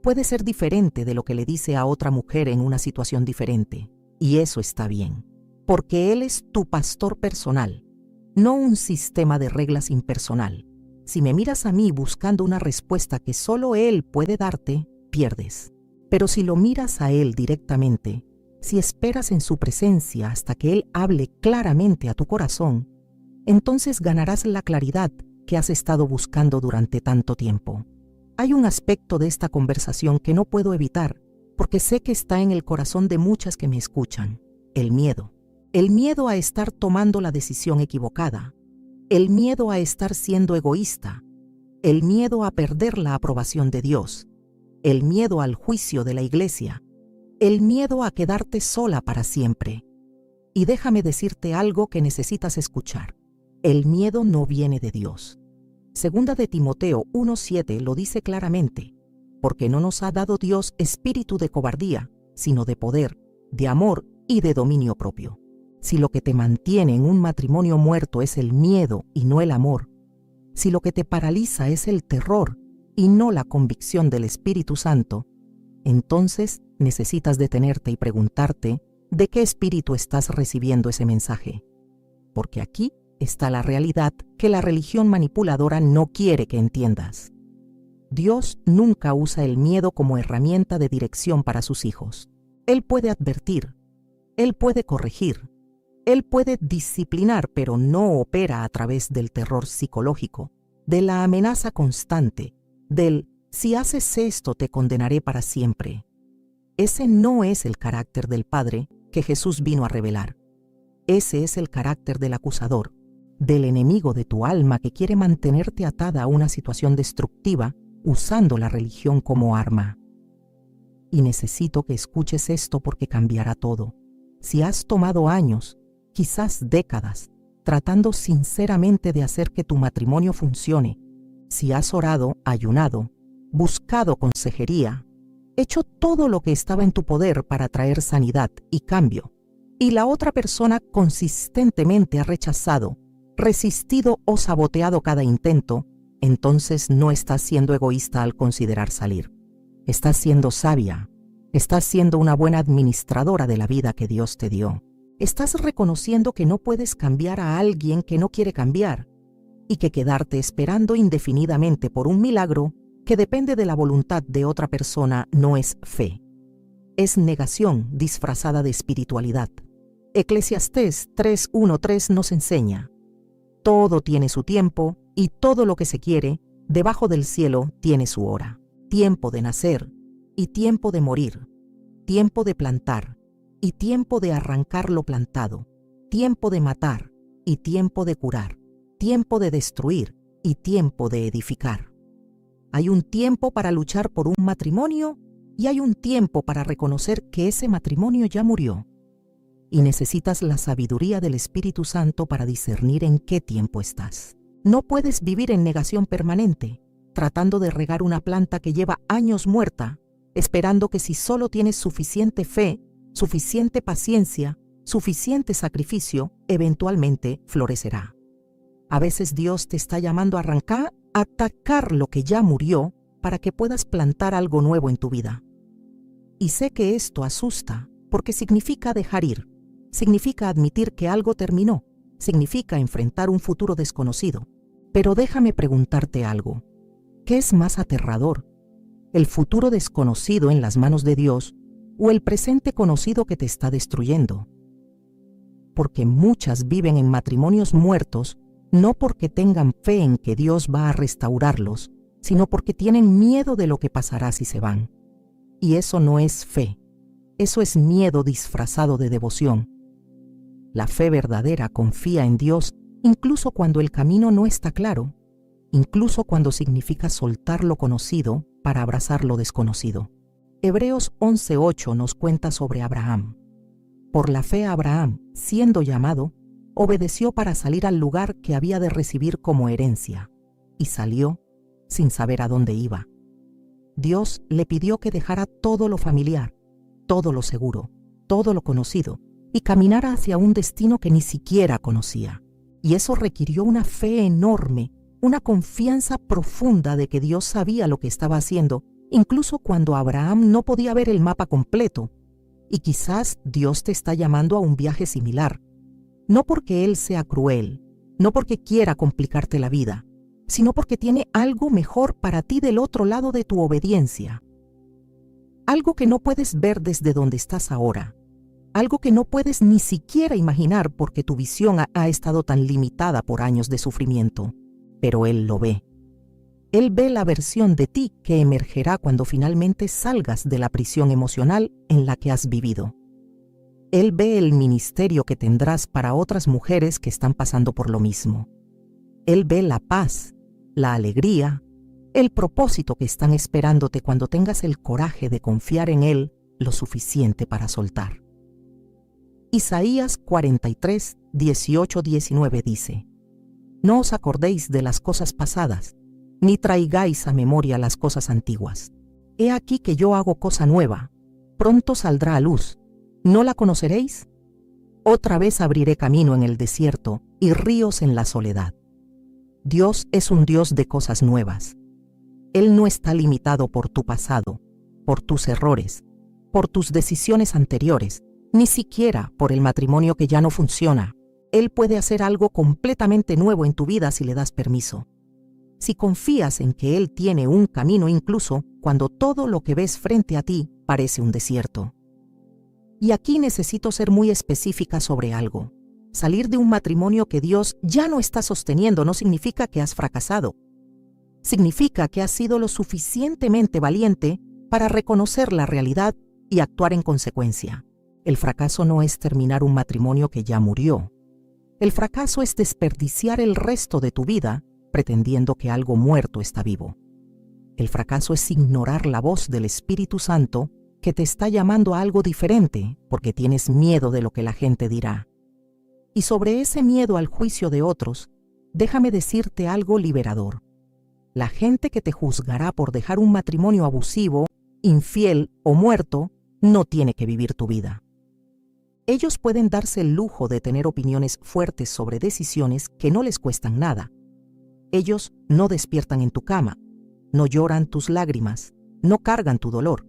puede ser diferente de lo que le dice a otra mujer en una situación diferente. Y eso está bien. Porque Él es tu pastor personal, no un sistema de reglas impersonal. Si me miras a mí buscando una respuesta que solo Él puede darte, pierdes. Pero si lo miras a Él directamente, si esperas en su presencia hasta que Él hable claramente a tu corazón, entonces ganarás la claridad que has estado buscando durante tanto tiempo. Hay un aspecto de esta conversación que no puedo evitar, porque sé que está en el corazón de muchas que me escuchan: el miedo. El miedo a estar tomando la decisión equivocada, el miedo a estar siendo egoísta, el miedo a perder la aprobación de Dios, el miedo al juicio de la iglesia, el miedo a quedarte sola para siempre. Y déjame decirte algo que necesitas escuchar: el miedo no viene de Dios. Segunda de Timoteo 1:7 lo dice claramente: porque no nos ha dado Dios espíritu de cobardía, sino de poder, de amor y de dominio propio. Si lo que te mantiene en un matrimonio muerto es el miedo y no el amor, si lo que te paraliza es el terror y no la convicción del Espíritu Santo, entonces necesitas detenerte y preguntarte de qué espíritu estás recibiendo ese mensaje. Porque aquí está la realidad que la religión manipuladora no quiere que entiendas. Dios nunca usa el miedo como herramienta de dirección para sus hijos. Él puede advertir, Él puede corregir, Él puede disciplinar, pero no opera a través del terror psicológico, de la amenaza constante, del «si haces esto te condenaré para siempre». Ese no es el carácter del Padre que Jesús vino a revelar. Ese es el carácter del acusador, del enemigo de tu alma que quiere mantenerte atada a una situación destructiva usando la religión como arma. Y necesito que escuches esto porque cambiará todo. Si has tomado años, quizás décadas, tratando sinceramente de hacer que tu matrimonio funcione, si has orado, ayunado, buscado consejería, hecho todo lo que estaba en tu poder para traer sanidad y cambio, y la otra persona consistentemente ha rechazado, resistido o saboteado cada intento, entonces no estás siendo egoísta al considerar salir. Estás siendo sabia, estás siendo una buena administradora de la vida que Dios te dio. Estás reconociendo que no puedes cambiar a alguien que no quiere cambiar y que quedarte esperando indefinidamente por un milagro que depende de la voluntad de otra persona no es fe. Es negación disfrazada de espiritualidad. Eclesiastés 3:1-3 nos enseña: todo tiene su tiempo y todo lo que se quiere debajo del cielo tiene su hora. Tiempo de nacer y tiempo de morir, tiempo de plantar y tiempo de arrancar lo plantado, tiempo de matar y tiempo de curar, tiempo de destruir y tiempo de edificar. Hay un tiempo para luchar por un matrimonio y hay un tiempo para reconocer que ese matrimonio ya murió. Y necesitas la sabiduría del Espíritu Santo para discernir en qué tiempo estás. No puedes vivir en negación permanente, tratando de regar una planta que lleva años muerta, esperando que si solo tienes suficiente fe, suficiente paciencia, suficiente sacrificio, eventualmente florecerá. A veces Dios te está llamando a arrancar, a atacar lo que ya murió para que puedas plantar algo nuevo en tu vida. Y sé que esto asusta porque significa dejar ir, significa admitir que algo terminó, significa enfrentar un futuro desconocido. Pero déjame preguntarte algo. ¿Qué es más aterrador? ¿El futuro desconocido en las manos de Dios o el presente conocido que te está destruyendo. Porque muchas viven en matrimonios muertos, no porque tengan fe en que Dios va a restaurarlos, sino porque tienen miedo de lo que pasará si se van. Y eso no es fe, eso es miedo disfrazado de devoción. La fe verdadera confía en Dios incluso cuando el camino no está claro, incluso cuando significa soltar lo conocido para abrazar lo desconocido. Hebreos 11:8 nos cuenta sobre Abraham. Por la fe Abraham, siendo llamado, obedeció para salir al lugar que había de recibir como herencia, y salió sin saber a dónde iba. Dios le pidió que dejara todo lo familiar, todo lo seguro, todo lo conocido, y caminara hacia un destino que ni siquiera conocía. Y eso requirió una fe enorme, una confianza profunda de que Dios sabía lo que estaba haciendo, incluso cuando Abraham no podía ver el mapa completo. Y quizás Dios te está llamando a un viaje similar, no porque Él sea cruel, no porque quiera complicarte la vida, sino porque tiene algo mejor para ti del otro lado de tu obediencia. Algo que no puedes ver desde donde estás ahora, algo que no puedes ni siquiera imaginar porque tu visión ha estado tan limitada por años de sufrimiento, pero Él lo ve. Él ve la versión de ti que emergerá cuando finalmente salgas de la prisión emocional en la que has vivido. Él ve el ministerio que tendrás para otras mujeres que están pasando por lo mismo. Él ve la paz, la alegría, el propósito que están esperándote cuando tengas el coraje de confiar en Él lo suficiente para soltar. Isaías 43, 18-19 dice: No os acordéis de las cosas pasadas, ni traigáis a memoria las cosas antiguas. He aquí que yo hago cosa nueva, pronto saldrá a luz. ¿No la conoceréis? Otra vez abriré camino en el desierto y ríos en la soledad. Dios es un Dios de cosas nuevas. Él no está limitado por tu pasado, por tus errores, por tus decisiones anteriores, ni siquiera por el matrimonio que ya no funciona. Él puede hacer algo completamente nuevo en tu vida si le das permiso. Si confías en que Él tiene un camino incluso cuando todo lo que ves frente a ti parece un desierto. Y aquí necesito ser muy específica sobre algo. Salir de un matrimonio que Dios ya no está sosteniendo no significa que has fracasado. Significa que has sido lo suficientemente valiente para reconocer la realidad y actuar en consecuencia. El fracaso no es terminar un matrimonio que ya murió. El fracaso es desperdiciar el resto de tu vida pretendiendo que algo muerto está vivo. El fracaso es ignorar la voz del Espíritu Santo que te está llamando a algo diferente porque tienes miedo de lo que la gente dirá. Y sobre ese miedo al juicio de otros, déjame decirte algo liberador. La gente que te juzgará por dejar un matrimonio abusivo, infiel o muerto, no tiene que vivir tu vida. Ellos pueden darse el lujo de tener opiniones fuertes sobre decisiones que no les cuestan nada. Ellos no despiertan en tu cama, no lloran tus lágrimas, no cargan tu dolor,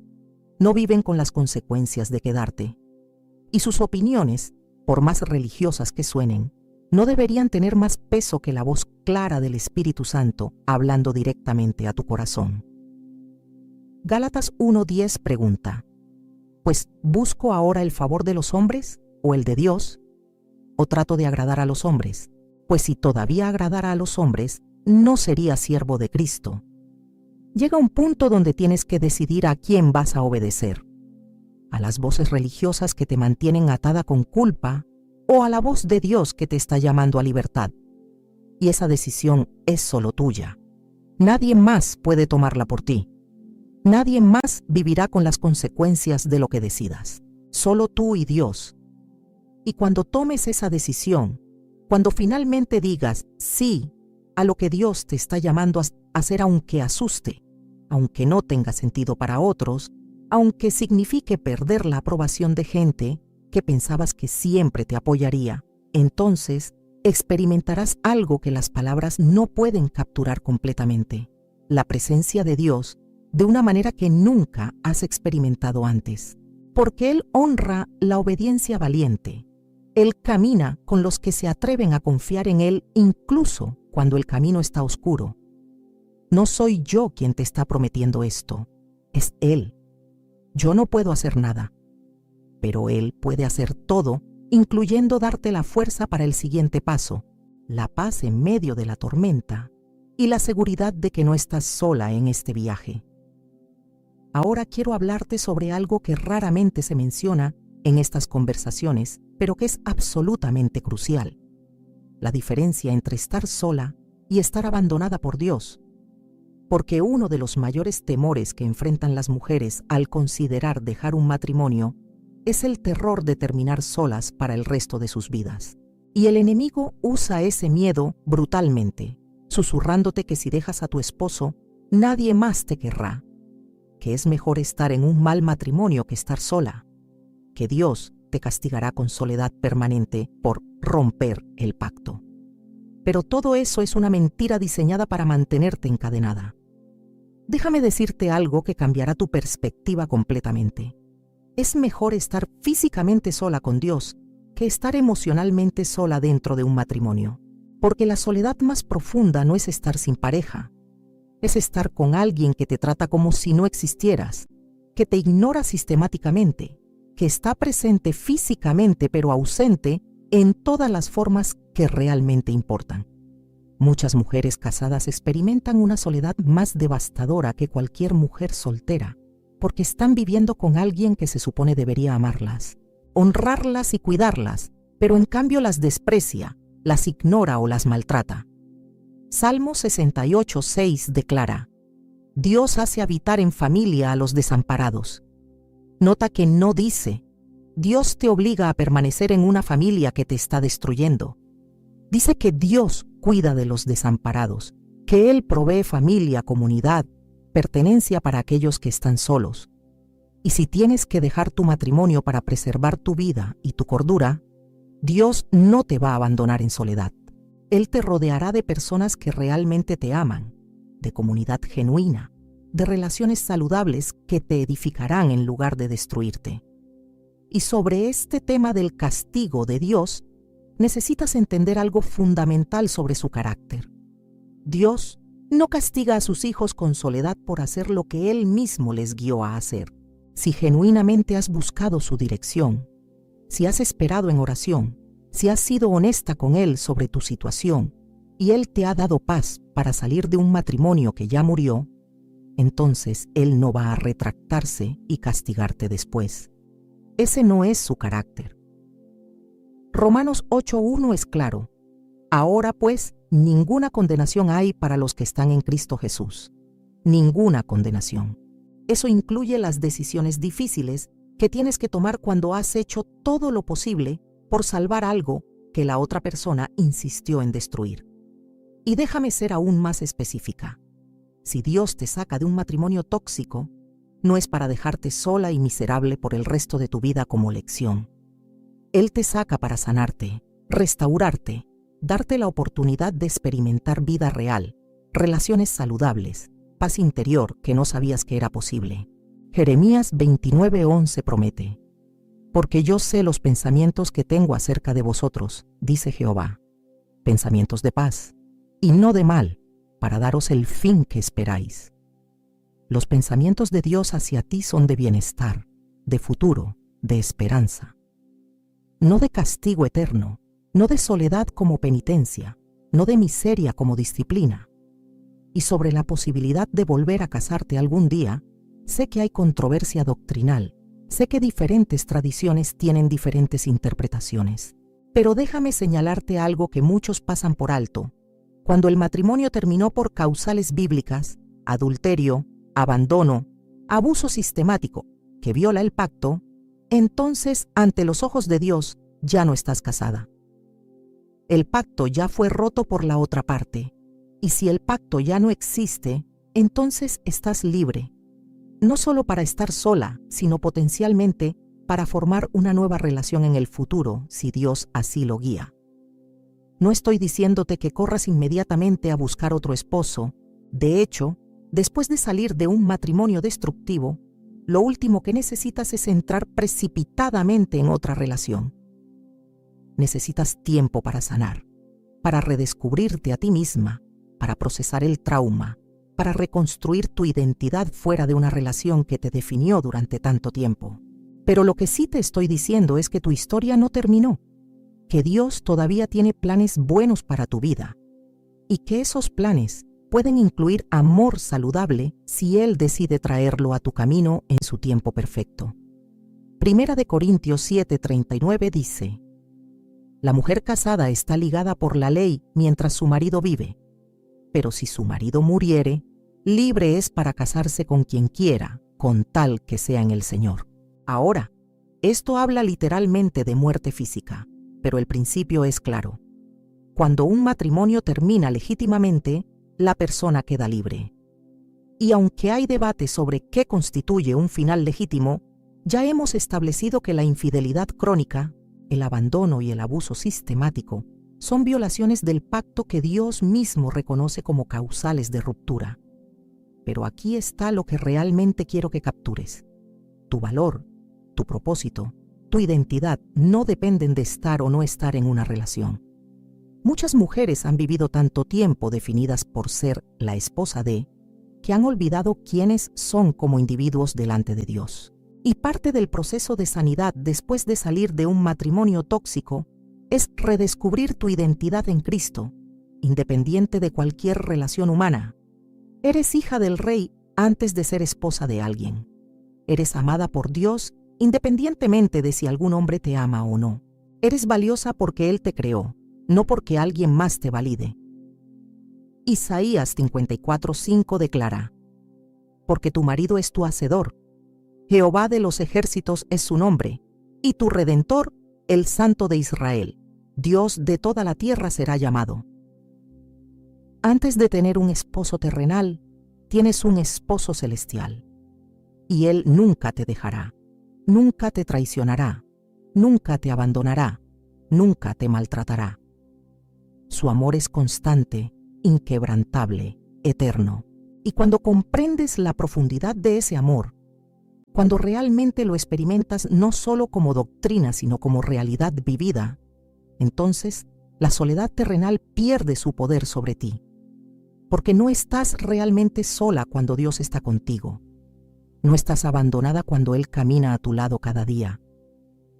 no viven con las consecuencias de quedarte. Y sus opiniones, por más religiosas que suenen, no deberían tener más peso que la voz clara del Espíritu Santo hablando directamente a tu corazón. Gálatas 1:10 pregunta: ¿Pues busco ahora el favor de los hombres o el de Dios? ¿O trato de agradar a los hombres? Pues si todavía agradara a los hombres, no sería siervo de Cristo. Llega un punto donde tienes que decidir a quién vas a obedecer: a las voces religiosas que te mantienen atada con culpa o a la voz de Dios que te está llamando a libertad. Y esa decisión es solo tuya. Nadie más puede tomarla por ti. Nadie más vivirá con las consecuencias de lo que decidas. Solo tú y Dios. Y cuando tomes esa decisión, cuando finalmente digas sí a lo que Dios te está llamando a hacer, aunque asuste, aunque no tenga sentido para otros, aunque signifique perder la aprobación de gente que pensabas que siempre te apoyaría, entonces experimentarás algo que las palabras no pueden capturar completamente: la presencia de Dios de una manera que nunca has experimentado antes. Porque Él honra la obediencia valiente. Él camina con los que se atreven a confiar en Él incluso cuando el camino está oscuro. No soy yo quien te está prometiendo esto, es Él. Yo no puedo hacer nada, pero Él puede hacer todo, incluyendo darte la fuerza para el siguiente paso, la paz en medio de la tormenta y la seguridad de que no estás sola en este viaje. Ahora quiero hablarte sobre algo que raramente se menciona en estas conversaciones, pero que es absolutamente crucial: la diferencia entre estar sola y estar abandonada por Dios. Porque uno de los mayores temores que enfrentan las mujeres al considerar dejar un matrimonio es el terror de terminar solas para el resto de sus vidas. Y el enemigo usa ese miedo brutalmente, susurrándote que si dejas a tu esposo, nadie más te querrá, que es mejor estar en un mal matrimonio que estar sola, que Dios te castigará con soledad permanente por romper el pacto. Pero todo eso es una mentira diseñada para mantenerte encadenada. Déjame decirte algo que cambiará tu perspectiva completamente. Es mejor estar físicamente sola con Dios que estar emocionalmente sola dentro de un matrimonio, porque la soledad más profunda no es estar sin pareja, es estar con alguien que te trata como si no existieras, que te ignora sistemáticamente, que está presente físicamente pero ausente en todas las formas que realmente importan. Muchas mujeres casadas experimentan una soledad más devastadora que cualquier mujer soltera, porque están viviendo con alguien que se supone debería amarlas, honrarlas y cuidarlas, pero en cambio las desprecia, las ignora o las maltrata. Salmo 68:6 declara: Dios hace habitar en familia a los desamparados. Nota que no dice: Dios te obliga a permanecer en una familia que te está destruyendo. Dice que Dios cuida de los desamparados, que Él provee familia, comunidad, pertenencia para aquellos que están solos. Y si tienes que dejar tu matrimonio para preservar tu vida y tu cordura, Dios no te va a abandonar en soledad. Él te rodeará de personas que realmente te aman, de comunidad genuina, de relaciones saludables que te edificarán en lugar de destruirte. Y sobre este tema del castigo de Dios, necesitas entender algo fundamental sobre su carácter. Dios no castiga a sus hijos con soledad por hacer lo que Él mismo les guió a hacer. Si genuinamente has buscado su dirección, si has esperado en oración, si has sido honesta con Él sobre tu situación y Él te ha dado paz para salir de un matrimonio que ya murió, entonces Él no va a retractarse y castigarte después. Ese no es su carácter. Romanos 8:1 es claro: ahora pues, ninguna condenación hay para los que están en Cristo Jesús. Ninguna condenación. Eso incluye las decisiones difíciles que tienes que tomar cuando has hecho todo lo posible por salvar algo que la otra persona insistió en destruir. Y déjame ser aún más específica. Si Dios te saca de un matrimonio tóxico, no es para dejarte sola y miserable por el resto de tu vida como lección. Él te saca para sanarte, restaurarte, darte la oportunidad de experimentar vida real, relaciones saludables, paz interior que no sabías que era posible. Jeremías 29:11 promete: porque yo sé los pensamientos que tengo acerca de vosotros, dice Jehová, pensamientos de paz y no de mal, para daros el fin que esperáis. Los pensamientos de Dios hacia ti son de bienestar, de futuro, de esperanza. No de castigo eterno, no de soledad como penitencia, no de miseria como disciplina. Y sobre la posibilidad de volver a casarte algún día, sé que hay controversia doctrinal, sé que diferentes tradiciones tienen diferentes interpretaciones. Pero déjame señalarte algo que muchos pasan por alto. Cuando el matrimonio terminó por causales bíblicas, adulterio, abandono, abuso sistemático, que viola el pacto, entonces, ante los ojos de Dios, ya no estás casada. El pacto ya fue roto por la otra parte, y si el pacto ya no existe, entonces estás libre, no solo para estar sola, sino potencialmente para formar una nueva relación en el futuro, si Dios así lo guía. No estoy diciéndote que corras inmediatamente a buscar otro esposo. De hecho, después de salir de un matrimonio destructivo, lo último que necesitas es entrar precipitadamente en otra relación. Necesitas tiempo para sanar, para redescubrirte a ti misma, para procesar el trauma, para reconstruir tu identidad fuera de una relación que te definió durante tanto tiempo. Pero lo que sí te estoy diciendo es que tu historia no terminó, que Dios todavía tiene planes buenos para tu vida y que esos planes pueden incluir amor saludable si Él decide traerlo a tu camino en su tiempo perfecto. Primera de Corintios 7:39 dice: la mujer casada está ligada por la ley mientras su marido vive, pero si su marido muriere, libre es para casarse con quien quiera, con tal que sea en el Señor. Ahora, esto habla literalmente de muerte física, pero el principio es claro. Cuando un matrimonio termina legítimamente, la persona queda libre. Y aunque hay debate sobre qué constituye un final legítimo, ya hemos establecido que la infidelidad crónica, el abandono y el abuso sistemático son violaciones del pacto que Dios mismo reconoce como causales de ruptura. Pero aquí está lo que realmente quiero que captures. Tu valor, tu propósito, tu identidad no dependen de estar o no estar en una relación. Muchas mujeres han vivido tanto tiempo definidas por ser la esposa de, que han olvidado quiénes son como individuos delante de Dios. Y parte del proceso de sanidad después de salir de un matrimonio tóxico es redescubrir tu identidad en Cristo, independiente de cualquier relación humana. Eres hija del Rey antes de ser esposa de alguien. Eres amada por Dios independientemente de si algún hombre te ama o no. Eres valiosa porque Él te creó, no porque alguien más te valide. Isaías 54:5 declara: porque tu marido es tu hacedor, Jehová de los ejércitos es su nombre, y tu Redentor, el Santo de Israel, Dios de toda la tierra será llamado. Antes de tener un esposo terrenal, tienes un esposo celestial. Y Él nunca te dejará, nunca te traicionará, nunca te abandonará, nunca te maltratará. Su amor es constante, inquebrantable, eterno. Y cuando comprendes la profundidad de ese amor, cuando realmente lo experimentas no solo como doctrina, sino como realidad vivida, entonces la soledad terrenal pierde su poder sobre ti, porque no estás realmente sola cuando Dios está contigo. No estás abandonada cuando Él camina a tu lado cada día.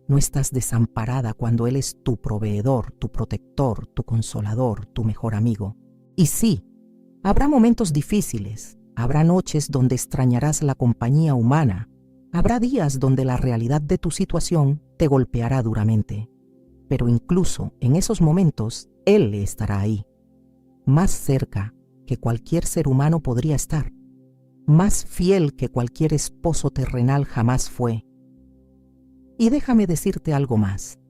No estás desamparada cuando Él es tu proveedor, tu protector, tu consolador, tu mejor amigo. Y sí, habrá momentos difíciles, habrá noches donde extrañarás la compañía humana, habrá días donde la realidad de tu situación te golpeará duramente. Pero incluso en esos momentos, Él estará ahí, más cerca que cualquier ser humano podría estar, más fiel que cualquier esposo terrenal jamás fue. Y déjame decirte algo más.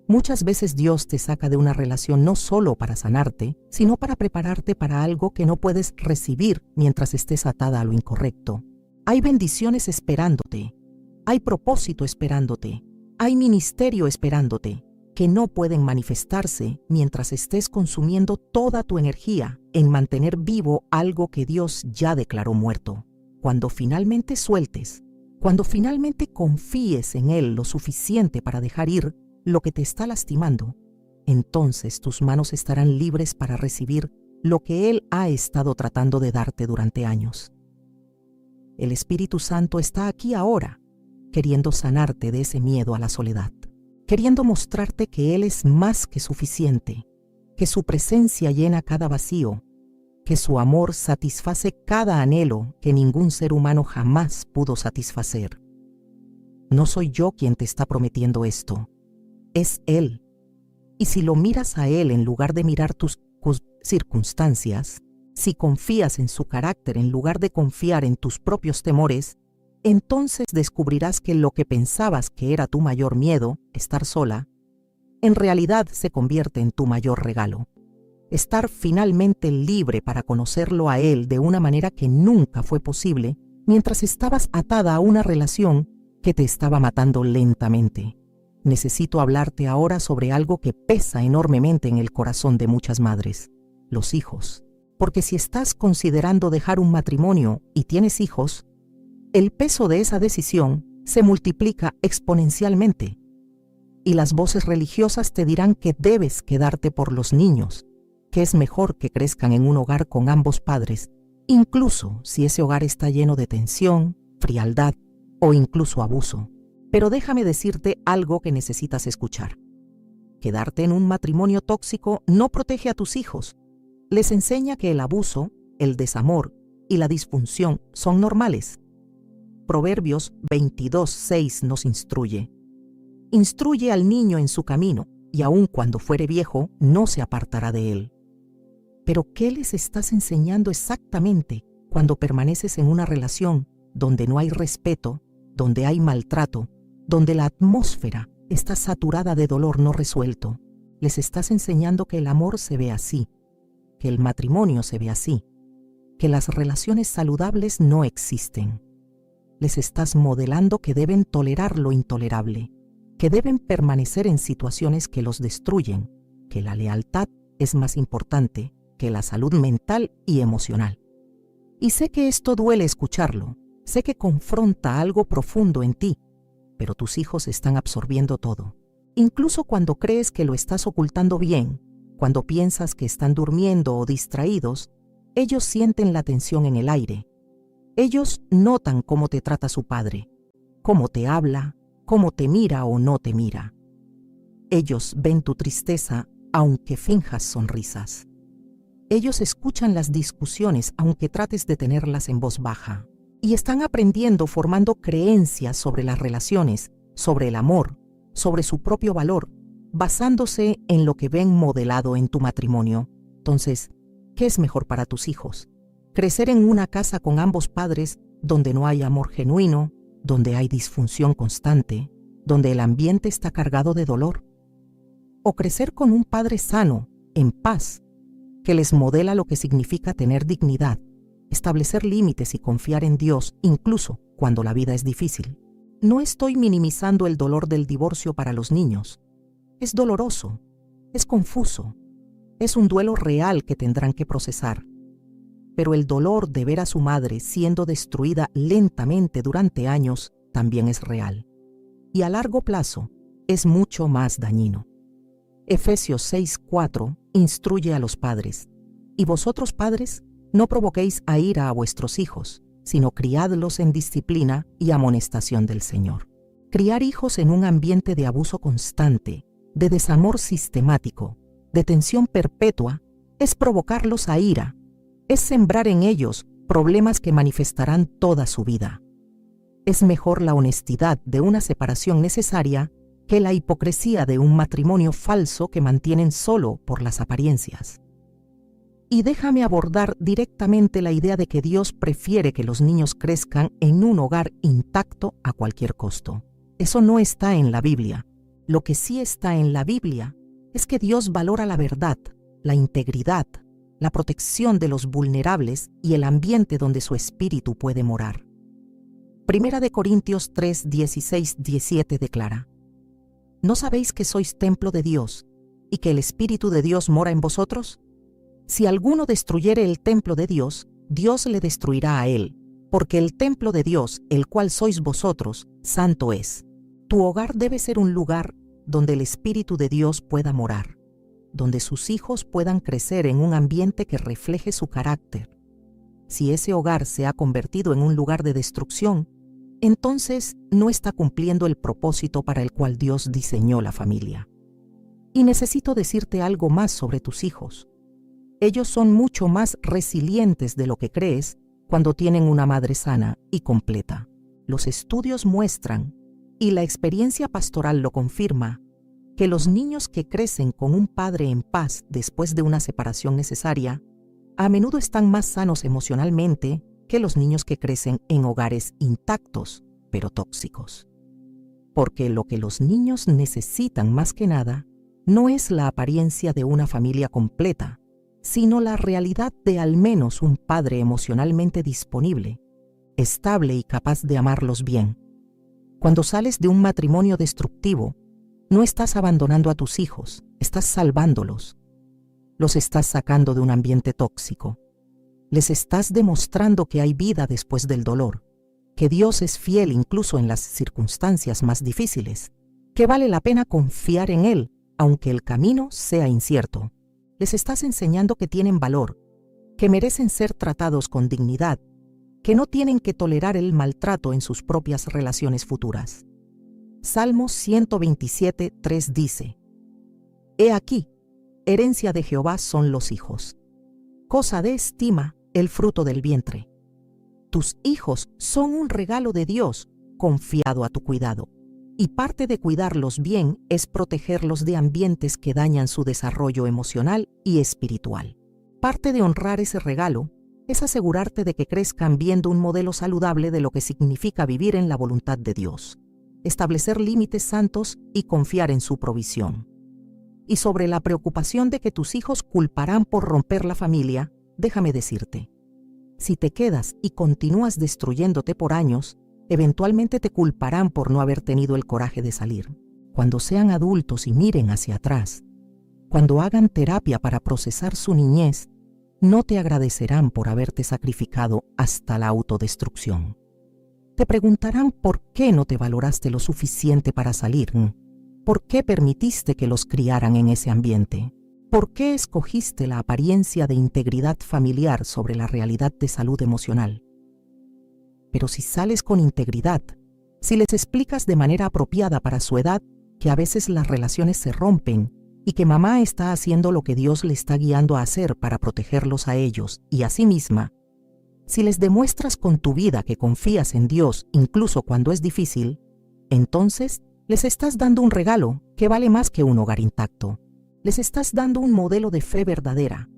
Muchas veces Dios te saca de una relación no solo para sanarte, sino para prepararte para algo que no puedes recibir mientras estés atada a lo incorrecto. Hay bendiciones esperándote, hay propósito esperándote, hay ministerio esperándote, que no pueden manifestarse mientras estés consumiendo toda tu energía en mantener vivo algo que Dios ya declaró muerto. Cuando finalmente sueltes, cuando finalmente confíes en Él lo suficiente para dejar ir lo que te está lastimando, entonces tus manos estarán libres para recibir lo que Él ha estado tratando de darte durante años. El Espíritu Santo está aquí ahora, queriendo sanarte de ese miedo a la soledad, queriendo mostrarte que Él es más que suficiente, que su presencia llena cada vacío, que su amor satisface cada anhelo que ningún ser humano jamás pudo satisfacer. No soy yo quien te está prometiendo esto, es Él. Y si lo miras a Él en lugar de mirar tus circunstancias, si confías en su carácter en lugar de confiar en tus propios temores, entonces descubrirás que lo que pensabas que era tu mayor miedo, estar sola, en realidad se convierte en tu mayor regalo. Estar finalmente libre para conocerlo a Él de una manera que nunca fue posible mientras estabas atada a una relación que te estaba matando lentamente. Necesito hablarte ahora sobre algo que pesa enormemente en el corazón de muchas madres: los hijos. Porque si estás considerando dejar un matrimonio y tienes hijos, el peso de esa decisión se multiplica exponencialmente. Y las voces religiosas te dirán que debes quedarte por los niños, que es mejor que crezcan en un hogar con ambos padres, incluso si ese hogar está lleno de tensión, frialdad o incluso abuso. Pero déjame decirte algo que necesitas escuchar. Quedarte en un matrimonio tóxico no protege a tus hijos. Les enseña que el abuso, el desamor y la disfunción son normales. Proverbios 22:6 nos instruye. Instruye al niño en su camino, y aun cuando fuere viejo, no se apartará de él. Pero ¿qué les estás enseñando exactamente cuando permaneces en una relación donde no hay respeto, donde hay maltrato, donde la atmósfera está saturada de dolor no resuelto? Les estás enseñando que el amor se ve así, que el matrimonio se ve así, que las relaciones saludables no existen. Les estás modelando que deben tolerar lo intolerable, que deben permanecer en situaciones que los destruyen, que la lealtad es más importante que la salud mental y emocional. Y sé que esto duele escucharlo, sé que confronta algo profundo en ti, pero tus hijos están absorbiendo todo. Incluso cuando crees que lo estás ocultando bien, cuando piensas que están durmiendo o distraídos, ellos sienten la tensión en el aire. Ellos notan cómo te trata su padre, cómo te habla, cómo te mira o no te mira. Ellos ven tu tristeza aunque finjas sonrisas. Ellos escuchan las discusiones aunque trates de tenerlas en voz baja. Y están aprendiendo formando creencias sobre las relaciones, sobre el amor, sobre su propio valor, basándose en lo que ven modelado en tu matrimonio. Entonces, ¿qué es mejor para tus hijos? ¿Crecer en una casa con ambos padres donde no hay amor genuino, donde hay disfunción constante, donde el ambiente está cargado de dolor? ¿O crecer con un padre sano, en paz, que les modela lo que significa tener dignidad, establecer límites y confiar en Dios incluso cuando la vida es difícil? No estoy minimizando el dolor del divorcio para los niños. Es doloroso, es confuso, es un duelo real que tendrán que procesar. Pero el dolor de ver a su madre siendo destruida lentamente durante años también es real. Y a largo plazo es mucho más dañino. Efesios 6:4 instruye a los padres. Y vosotros, padres, no provoquéis a ira a vuestros hijos, sino criadlos en disciplina y amonestación del Señor. Criar hijos en un ambiente de abuso constante, de desamor sistemático, de tensión perpetua, es provocarlos a ira, es sembrar en ellos problemas que manifestarán toda su vida. Es mejor la honestidad de una separación necesaria que la hipocresía de un matrimonio falso que mantienen solo por las apariencias. Y déjame abordar directamente la idea de que Dios prefiere que los niños crezcan en un hogar intacto a cualquier costo. Eso no está en la Biblia. Lo que sí está en la Biblia es que Dios valora la verdad, la integridad, la protección de los vulnerables y el ambiente donde su espíritu puede morar. Primera de Corintios 3, 16, 17 declara: ¿No sabéis que sois templo de Dios y que el Espíritu de Dios mora en vosotros? Si alguno destruyere el templo de Dios, Dios le destruirá a él, porque el templo de Dios, el cual sois vosotros, santo es. Tu hogar debe ser un lugar donde el Espíritu de Dios pueda morar, donde sus hijos puedan crecer en un ambiente que refleje su carácter. Si ese hogar se ha convertido en un lugar de destrucción, entonces no está cumpliendo el propósito para el cual Dios diseñó la familia. Y necesito decirte algo más sobre tus hijos. Ellos son mucho más resilientes de lo que crees cuando tienen una madre sana y completa. Los estudios muestran, y la experiencia pastoral lo confirma, que los niños que crecen con un padre en paz después de una separación necesaria, a menudo están más sanos emocionalmente que los niños que crecen en hogares intactos, pero tóxicos. Porque lo que los niños necesitan más que nada no es la apariencia de una familia completa, sino la realidad de al menos un padre emocionalmente disponible, estable y capaz de amarlos bien. Cuando sales de un matrimonio destructivo, no estás abandonando a tus hijos, estás salvándolos. Los estás sacando de un ambiente tóxico. Les estás demostrando que hay vida después del dolor, que Dios es fiel incluso en las circunstancias más difíciles, que vale la pena confiar en Él, aunque el camino sea incierto. Les estás enseñando que tienen valor, que merecen ser tratados con dignidad, que no tienen que tolerar el maltrato en sus propias relaciones futuras. Salmos 127:3 dice: He aquí, herencia de Jehová son los hijos, cosa de estima el fruto del vientre. Tus hijos son un regalo de Dios confiado a tu cuidado, y parte de cuidarlos bien es protegerlos de ambientes que dañan su desarrollo emocional y espiritual. Parte de honrar ese regalo es asegurarte de que crezcan viendo un modelo saludable de lo que significa vivir en la voluntad de Dios, establecer límites santos y confiar en su provisión. Y sobre la preocupación de que tus hijos culparán por romper la familia, déjame decirte, si te quedas y continúas destruyéndote por años, eventualmente te culparán por no haber tenido el coraje de salir. Cuando sean adultos y miren hacia atrás, cuando hagan terapia para procesar su niñez, no te agradecerán por haberte sacrificado hasta la autodestrucción. Te preguntarán por qué no te valoraste lo suficiente para salir, por qué permitiste que los criaran en ese ambiente, por qué escogiste la apariencia de integridad familiar sobre la realidad de salud emocional. Pero si sales con integridad, si les explicas de manera apropiada para su edad que a veces las relaciones se rompen y que mamá está haciendo lo que Dios le está guiando a hacer para protegerlos a ellos y a sí misma, si les demuestras con tu vida que confías en Dios incluso cuando es difícil, entonces les estás dando un regalo que vale más que un hogar intacto. Les estás dando un modelo de fe verdadera,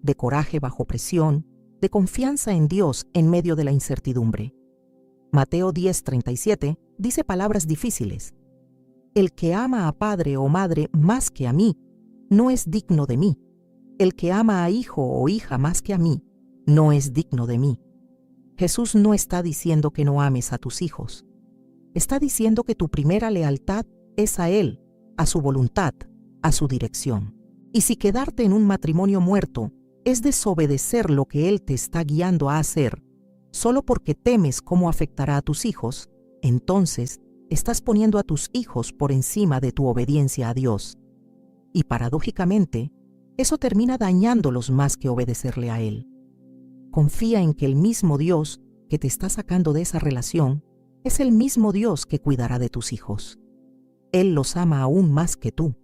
de coraje bajo presión, de confianza en Dios en medio de la incertidumbre. Mateo 10:37 dice palabras difíciles. El que ama a padre o madre más que a mí, no es digno de mí. El que ama a hijo o hija más que a mí, no es digno de mí. Jesús no está diciendo que no ames a tus hijos. Está diciendo que tu primera lealtad es a Él, a su voluntad, a su dirección. Y si quedarte en un matrimonio muerto es desobedecer lo que Él te está guiando a hacer, solo porque temes cómo afectará a tus hijos, entonces estás poniendo a tus hijos por encima de tu obediencia a Dios. Y paradójicamente, eso termina dañándolos más que obedecerle a Él. Confía en que el mismo Dios que te está sacando de esa relación es el mismo Dios que cuidará de tus hijos. Él los ama aún más que tú.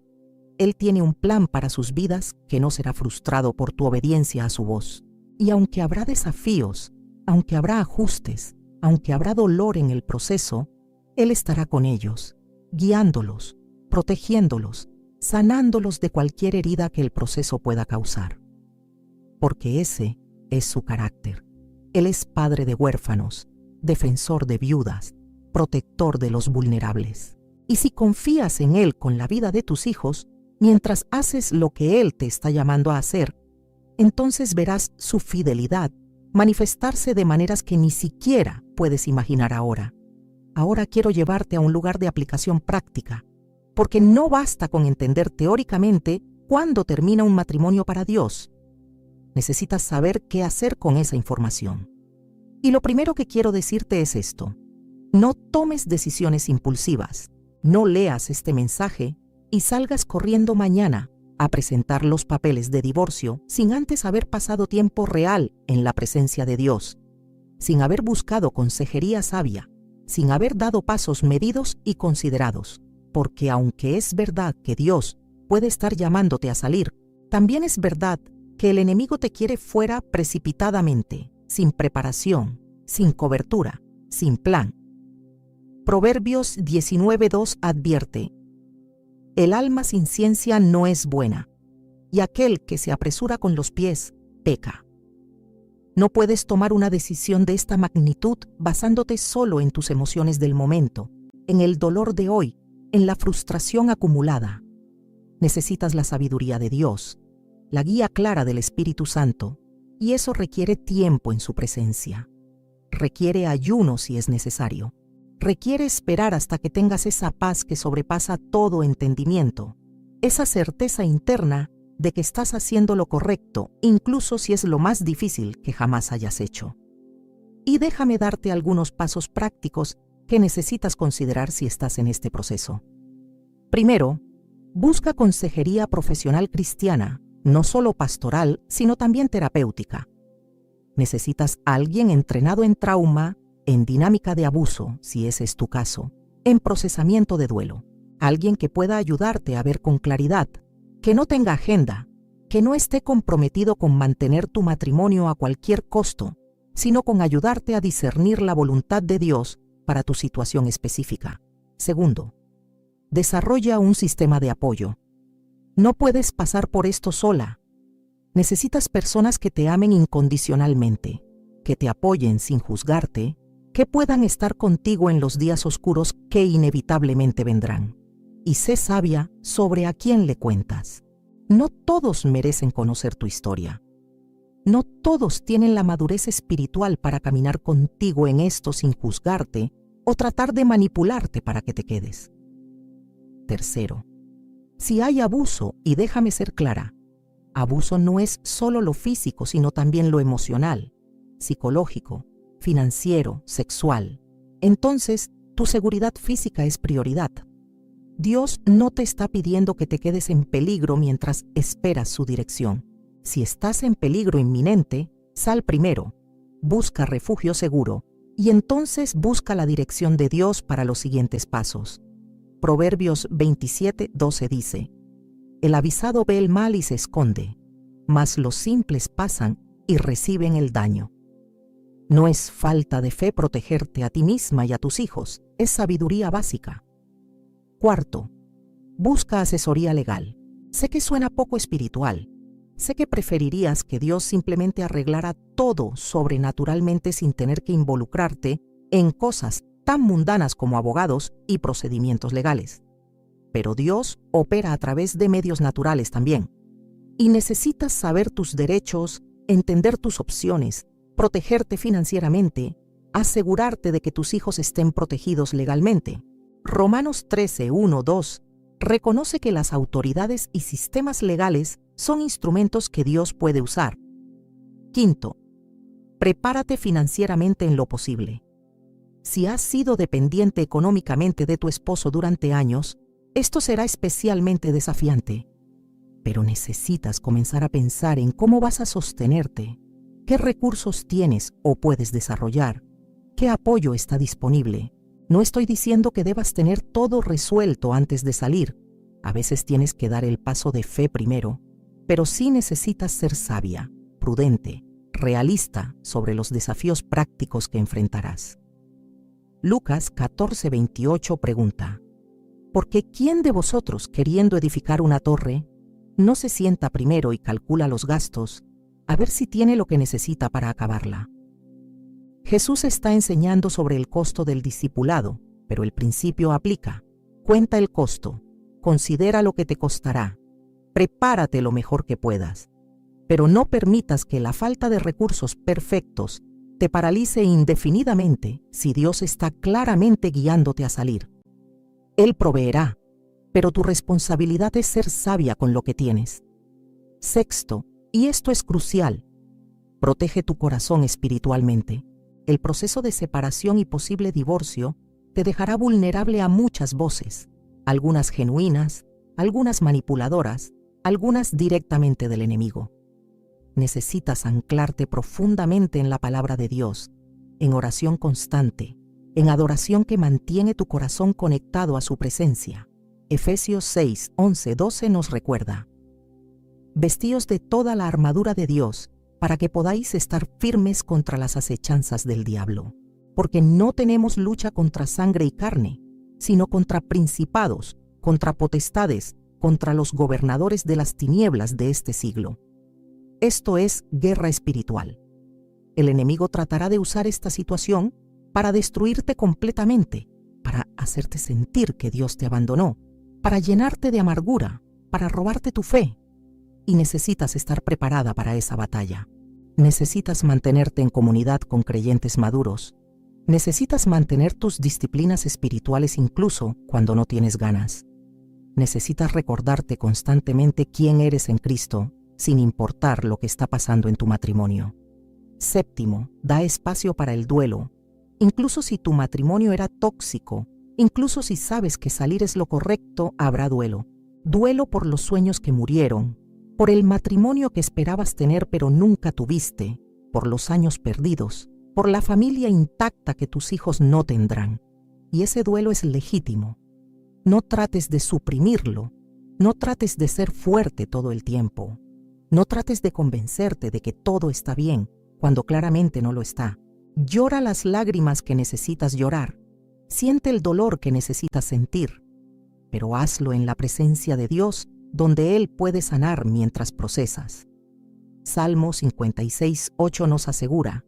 Él tiene un plan para sus vidas que no será frustrado por tu obediencia a su voz. Y aunque habrá desafíos, aunque habrá ajustes, aunque habrá dolor en el proceso, Él estará con ellos, guiándolos, protegiéndolos, sanándolos de cualquier herida que el proceso pueda causar. Porque ese es su carácter. Él es padre de huérfanos, defensor de viudas, protector de los vulnerables. Y si confías en Él con la vida de tus hijos, mientras haces lo que Él te está llamando a hacer, entonces verás su fidelidad manifestarse de maneras que ni siquiera puedes imaginar ahora. Ahora quiero llevarte a un lugar de aplicación práctica, porque no basta con entender teóricamente cuándo termina un matrimonio para Dios. Necesitas saber qué hacer con esa información. Y lo primero que quiero decirte es esto: no tomes decisiones impulsivas, no leas este mensaje y salgas corriendo mañana a presentar los papeles de divorcio sin antes haber pasado tiempo real en la presencia de Dios, sin haber buscado consejería sabia, sin haber dado pasos medidos y considerados, porque aunque es verdad que Dios puede estar llamándote a salir, también es verdad que el enemigo te quiere fuera precipitadamente, sin preparación, sin cobertura, sin plan. Proverbios 19:2 advierte: el alma sin ciencia no es buena, y aquel que se apresura con los pies peca. No puedes tomar una decisión de esta magnitud basándote solo en tus emociones del momento, en el dolor de hoy, en la frustración acumulada. Necesitas la sabiduría de Dios, la guía clara del Espíritu Santo, y eso requiere tiempo en su presencia. Requiere ayuno si es necesario. Requiere esperar hasta que tengas esa paz que sobrepasa todo entendimiento, esa certeza interna de que estás haciendo lo correcto, incluso si es lo más difícil que jamás hayas hecho. Y déjame darte algunos pasos prácticos que necesitas considerar si estás en este proceso. Primero, busca consejería profesional cristiana, no solo pastoral, sino también terapéutica. Necesitas a alguien entrenado en trauma, en dinámica de abuso, si ese es tu caso, en procesamiento de duelo. Alguien que pueda ayudarte a ver con claridad, que no tenga agenda, que no esté comprometido con mantener tu matrimonio a cualquier costo, sino con ayudarte a discernir la voluntad de Dios para tu situación específica. Segundo, desarrolla un sistema de apoyo. No puedes pasar por esto sola. Necesitas personas que te amen incondicionalmente, que te apoyen sin juzgarte, que puedan estar contigo en los días oscuros que inevitablemente vendrán. Y sé sabia sobre a quién le cuentas. No todos merecen conocer tu historia. No todos tienen la madurez espiritual para caminar contigo en esto sin juzgarte o tratar de manipularte para que te quedes. Tercero, si hay abuso, y déjame ser clara, abuso no es solo lo físico, sino también lo emocional, psicológico, financiero, sexual. Entonces, tu seguridad física es prioridad. Dios no te está pidiendo que te quedes en peligro mientras esperas su dirección. Si estás en peligro inminente, sal primero, busca refugio seguro y entonces busca la dirección de Dios para los siguientes pasos. Proverbios 27:12 dice: el avisado ve el mal y se esconde, mas los simples pasan y reciben el daño. No es falta de fe protegerte a ti misma y a tus hijos, es sabiduría básica. Cuarto, busca asesoría legal. Sé que suena poco espiritual. Sé que preferirías que Dios simplemente arreglara todo sobrenaturalmente sin tener que involucrarte en cosas tan mundanas como abogados y procedimientos legales. Pero Dios opera a través de medios naturales también. Y necesitas saber tus derechos, entender tus opciones, protegerte financieramente, asegurarte de que tus hijos estén protegidos legalmente. Romanos 13:1-2 reconoce que las autoridades y sistemas legales son instrumentos que Dios puede usar. Quinto, prepárate financieramente en lo posible. Si has sido dependiente económicamente de tu esposo durante años, esto será especialmente desafiante. Pero necesitas comenzar a pensar en cómo vas a sostenerte, qué recursos tienes o puedes desarrollar, qué apoyo está disponible. No estoy diciendo que debas tener todo resuelto antes de salir. A veces tienes que dar el paso de fe primero, pero sí necesitas ser sabia, prudente, realista sobre los desafíos prácticos que enfrentarás. Lucas 14:28 pregunta: ¿por qué quién de vosotros, queriendo edificar una torre, no se sienta primero y calcula los gastos, a ver si tiene lo que necesita para acabarla? Jesús está enseñando sobre el costo del discipulado, pero el principio aplica. Cuenta el costo, considera lo que te costará, prepárate lo mejor que puedas, pero no permitas que la falta de recursos perfectos te paralice indefinidamente si Dios está claramente guiándote a salir. Él proveerá, pero tu responsabilidad es ser sabia con lo que tienes. Sexto, y esto es crucial, protege tu corazón espiritualmente. El proceso de separación y posible divorcio te dejará vulnerable a muchas voces, algunas genuinas, algunas manipuladoras, algunas directamente del enemigo. Necesitas anclarte profundamente en la palabra de Dios, en oración constante, en adoración que mantiene tu corazón conectado a su presencia. Efesios 6:11-12 nos recuerda: vestíos de toda la armadura de Dios, para que podáis estar firmes contra las acechanzas del diablo. Porque no tenemos lucha contra sangre y carne, sino contra principados, contra potestades, contra los gobernadores de las tinieblas de este siglo. Esto es guerra espiritual. El enemigo tratará de usar esta situación para destruirte completamente, para hacerte sentir que Dios te abandonó, para llenarte de amargura, para robarte tu fe. Y necesitas estar preparada para esa batalla. Necesitas mantenerte en comunidad con creyentes maduros. Necesitas mantener tus disciplinas espirituales incluso cuando no tienes ganas. Necesitas recordarte constantemente quién eres en Cristo, sin importar lo que está pasando en tu matrimonio. Séptimo, da espacio para el duelo. Incluso si tu matrimonio era tóxico, incluso si sabes que salir es lo correcto, habrá duelo. Duelo por los sueños que murieron, por el matrimonio que esperabas tener pero nunca tuviste, por los años perdidos, por la familia intacta que tus hijos no tendrán. y ese duelo es legítimo. No trates de suprimirlo, no trates de ser fuerte todo el tiempo, no trates de convencerte de que todo está bien cuando claramente no lo está. Llora las lágrimas que necesitas llorar, siente el dolor que necesitas sentir, pero hazlo en la presencia de Dios, donde Él puede sanar mientras procesas. Salmo 56:8 nos asegura: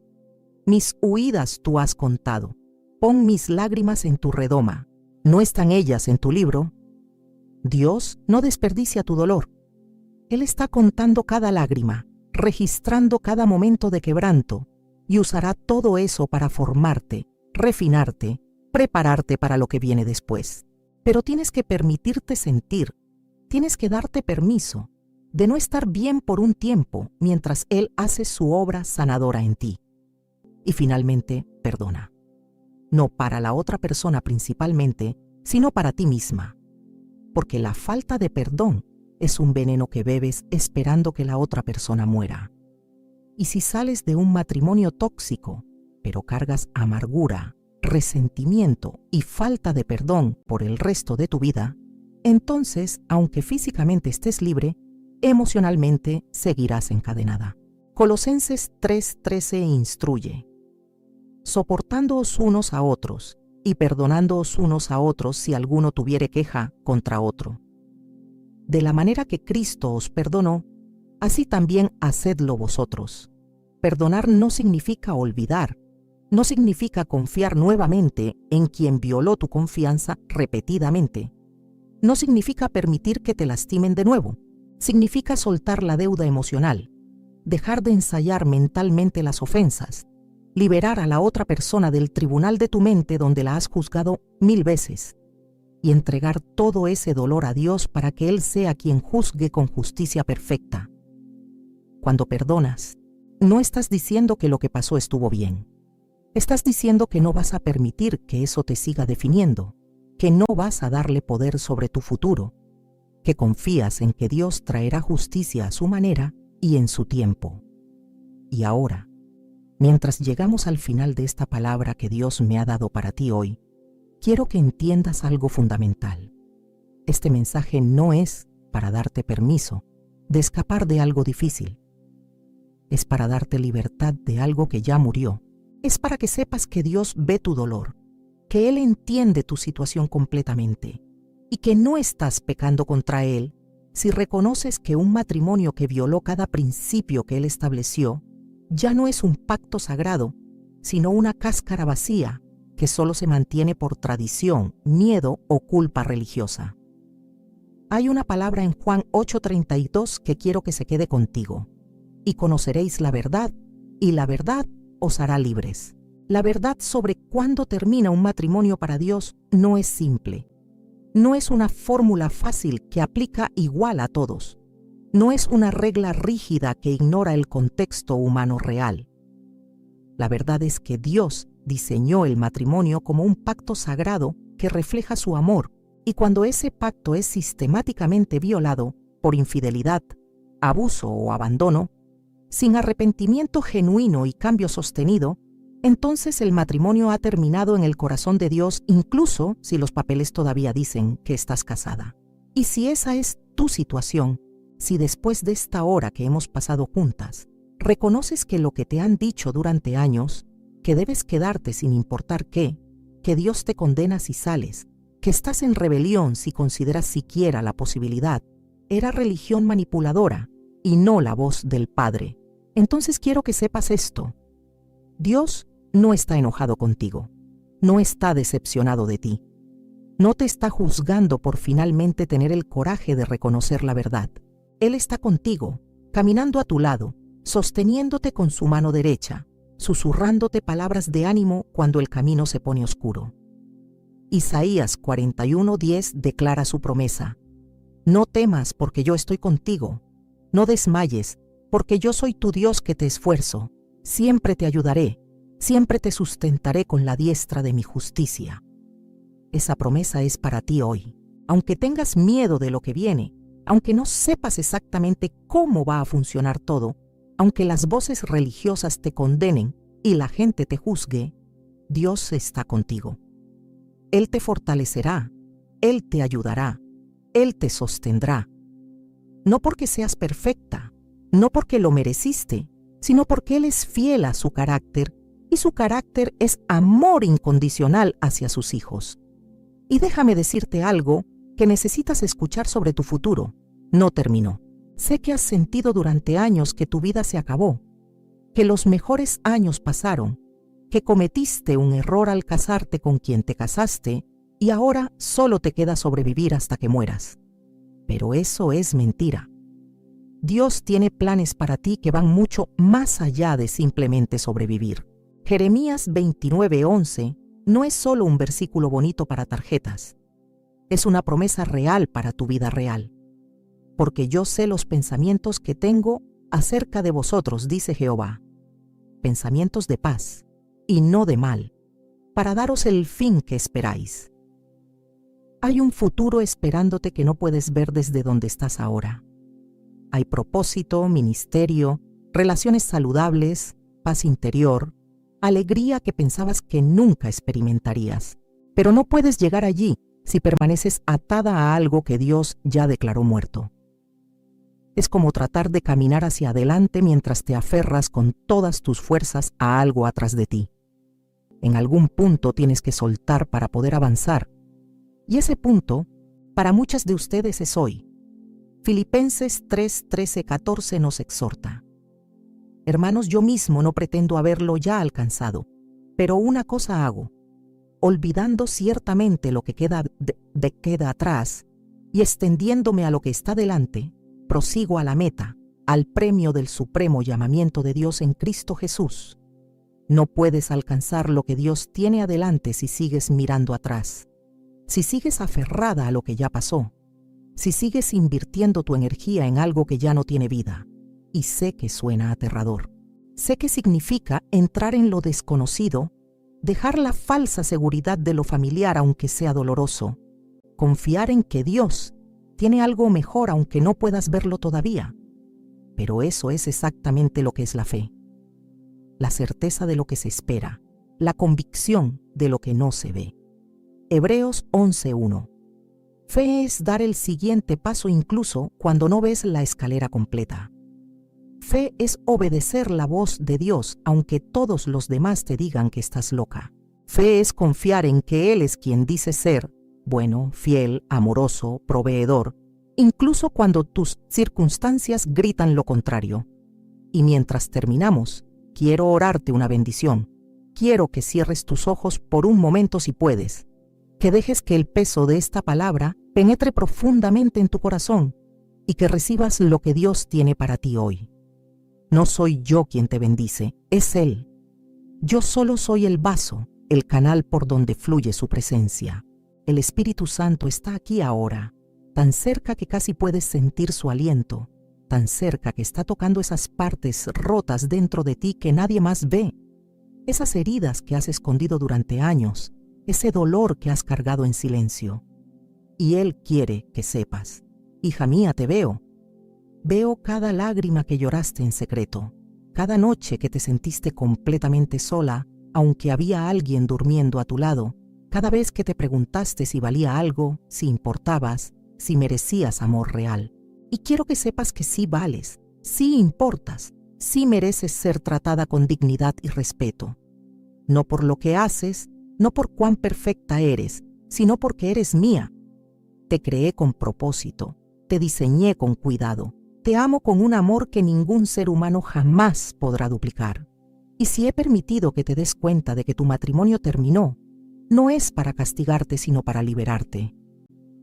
mis huidas tú has contado, pon mis lágrimas en tu redoma, ¿no están ellas en tu libro? Dios no desperdicia tu dolor. Él está contando cada lágrima, registrando cada momento de quebranto, y usará todo eso para formarte, refinarte, prepararte para lo que viene después. Pero tienes que permitirte sentir, tienes que darte permiso de no estar bien por un tiempo mientras Él hace su obra sanadora en ti. Y finalmente, perdona. No para la otra persona principalmente, sino para ti misma. Porque la falta de perdón es un veneno que bebes esperando que la otra persona muera. Y si sales de un matrimonio tóxico, pero cargas amargura, resentimiento y falta de perdón por el resto de tu vida, entonces, aunque físicamente estés libre, emocionalmente seguirás encadenada. Colosenses 3:13 instruye: soportándoos unos a otros y perdonándoos unos a otros si alguno tuviere queja contra otro. De la manera que Cristo os perdonó, así también hacedlo vosotros. Perdonar no significa olvidar, no significa confiar nuevamente en quien violó tu confianza repetidamente. No significa permitir que te lastimen de nuevo. Significa soltar la deuda emocional, dejar de ensayar mentalmente las ofensas, liberar a la otra persona del tribunal de tu mente donde la has juzgado 1000 veces y entregar todo ese dolor a Dios para que Él sea quien juzgue con justicia perfecta. Cuando perdonas, no estás diciendo que lo que pasó estuvo bien. Estás diciendo que no vas a permitir que eso te siga definiendo, que no vas a darle poder sobre tu futuro, que confías en que Dios traerá justicia a su manera y en su tiempo. Y ahora, mientras llegamos al final de esta palabra que Dios me ha dado para ti hoy, quiero que entiendas algo fundamental. Este mensaje no es para darte permiso de escapar de algo difícil. Es para darte libertad de algo que ya murió. Es para que sepas que Dios ve tu dolor, que Él entiende tu situación completamente y que no estás pecando contra Él si reconoces que un matrimonio que violó cada principio que Él estableció ya no es un pacto sagrado, sino una cáscara vacía que solo se mantiene por tradición, miedo o culpa religiosa. Hay una palabra en Juan 8:32 que quiero que se quede contigo. Y conoceréis la verdad, y la verdad os hará libres. La verdad sobre cuándo termina un matrimonio para Dios no es simple. No es una fórmula fácil que aplica igual a todos. No es una regla rígida que ignora el contexto humano real. La verdad es que Dios diseñó el matrimonio como un pacto sagrado que refleja su amor, y cuando ese pacto es sistemáticamente violado por infidelidad, abuso o abandono, sin arrepentimiento genuino y cambio sostenido, entonces el matrimonio ha terminado en el corazón de Dios, incluso si los papeles todavía dicen que estás casada. Y si esa es tu situación, si después de esta hora que hemos pasado juntas, reconoces que lo que te han dicho durante años, que debes quedarte sin importar qué, que Dios te condena si sales, que estás en rebelión si consideras siquiera la posibilidad, era religión manipuladora y no la voz del Padre, entonces quiero que sepas esto. Dios no está enojado contigo, no está decepcionado de ti, no te está juzgando por finalmente tener el coraje de reconocer la verdad. Él está contigo, caminando a tu lado, sosteniéndote con su mano derecha, susurrándote palabras de ánimo cuando el camino se pone oscuro. Isaías 41:10 declara su promesa: no temas porque yo estoy contigo, no desmayes porque yo soy tu Dios que te esfuerzo, siempre te ayudaré, siempre te sustentaré con la diestra de mi justicia. Esa promesa es para ti hoy. Aunque tengas miedo de lo que viene, aunque no sepas exactamente cómo va a funcionar todo, aunque las voces religiosas te condenen y la gente te juzgue, Dios está contigo. Él te fortalecerá, Él te ayudará, Él te sostendrá. No porque seas perfecta, no porque lo mereciste, sino porque Él es fiel a su carácter, y su carácter es amor incondicional hacia sus hijos. Y déjame decirte algo que necesitas escuchar sobre tu futuro. No terminó. Sé que has sentido durante años que tu vida se acabó, que los mejores años pasaron, que cometiste un error al casarte con quien te casaste y ahora solo te queda sobrevivir hasta que mueras. Pero eso es mentira. Dios tiene planes para ti que van mucho más allá de simplemente sobrevivir. Jeremías 29:11 no es solo un versículo bonito para tarjetas. Es una promesa real para tu vida real. Porque yo sé los pensamientos que tengo acerca de vosotros, dice Jehová. Pensamientos de paz y no de mal, para daros el fin que esperáis. Hay un futuro esperándote que no puedes ver desde donde estás ahora. Hay propósito, ministerio, relaciones saludables, paz interior, alegría que pensabas que nunca experimentarías. Pero no puedes llegar allí si permaneces atada a algo que Dios ya declaró muerto. Es como tratar de caminar hacia adelante mientras te aferras con todas tus fuerzas a algo atrás de ti. En algún punto tienes que soltar para poder avanzar. Y ese punto, para muchas de ustedes es hoy. Filipenses 3:13-14 nos exhorta. Hermanos, yo mismo no pretendo haberlo ya alcanzado, pero una cosa hago, olvidando ciertamente lo que queda atrás y extendiéndome a lo que está delante, prosigo a la meta, al premio del supremo llamamiento de Dios en Cristo Jesús. No puedes alcanzar lo que Dios tiene adelante si sigues mirando atrás, si sigues aferrada a lo que ya pasó, si sigues invirtiendo tu energía en algo que ya no tiene vida. Y sé que suena aterrador. Sé que significa entrar en lo desconocido, dejar la falsa seguridad de lo familiar aunque sea doloroso, confiar en que Dios tiene algo mejor aunque no puedas verlo todavía. Pero eso es exactamente lo que es la fe. La certeza de lo que se espera, la convicción de lo que no se ve. Hebreos 11:1. Fe es dar el siguiente paso incluso cuando no ves la escalera completa. Fe es obedecer la voz de Dios aunque todos los demás te digan que estás loca. Fe es confiar en que Él es quien dice ser, bueno, fiel, amoroso, proveedor, incluso cuando tus circunstancias gritan lo contrario. Y mientras terminamos, quiero orarte una bendición. Quiero que cierres tus ojos por un momento si puedes, que dejes que el peso de esta palabra penetre profundamente en tu corazón y que recibas lo que Dios tiene para ti hoy. No soy yo quien te bendice, es Él. Yo solo soy el vaso, el canal por donde fluye su presencia. El Espíritu Santo está aquí ahora, tan cerca que casi puedes sentir su aliento, tan cerca que está tocando esas partes rotas dentro de ti que nadie más ve, esas heridas que has escondido durante años, ese dolor que has cargado en silencio. Y Él quiere que sepas, hija mía, te veo. Veo cada lágrima que lloraste en secreto, cada noche que te sentiste completamente sola, aunque había alguien durmiendo a tu lado, cada vez que te preguntaste si valía algo, si importabas, si merecías amor real. Y quiero que sepas que sí vales, sí importas, sí mereces ser tratada con dignidad y respeto. No por lo que haces, no por cuán perfecta eres, sino porque eres mía. Te creé con propósito, te diseñé con cuidado. Te amo con un amor que ningún ser humano jamás podrá duplicar. Y si he permitido que te des cuenta de que tu matrimonio terminó, no es para castigarte, sino para liberarte.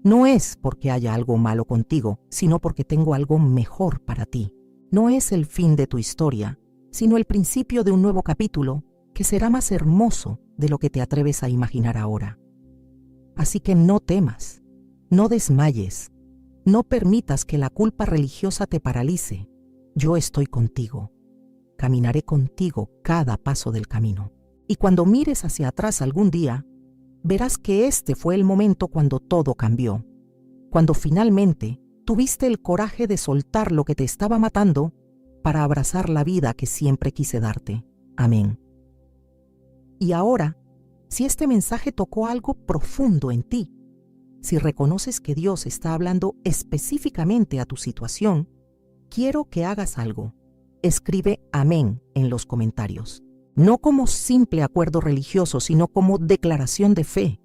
No es porque haya algo malo contigo, sino porque tengo algo mejor para ti. No es el fin de tu historia, sino el principio de un nuevo capítulo que será más hermoso de lo que te atreves a imaginar ahora. Así que no temas, no desmayes. No permitas que la culpa religiosa te paralice. Yo estoy contigo. Caminaré contigo cada paso del camino. Y cuando mires hacia atrás algún día, verás que este fue el momento cuando todo cambió. Cuando finalmente tuviste el coraje de soltar lo que te estaba matando para abrazar la vida que siempre quise darte. Amén. Y ahora, Si este mensaje tocó algo profundo en ti, si reconoces que Dios está hablando específicamente a tu situación, quiero que hagas algo. Escribe amén en los comentarios. No como simple acuerdo religioso, sino como declaración de fe,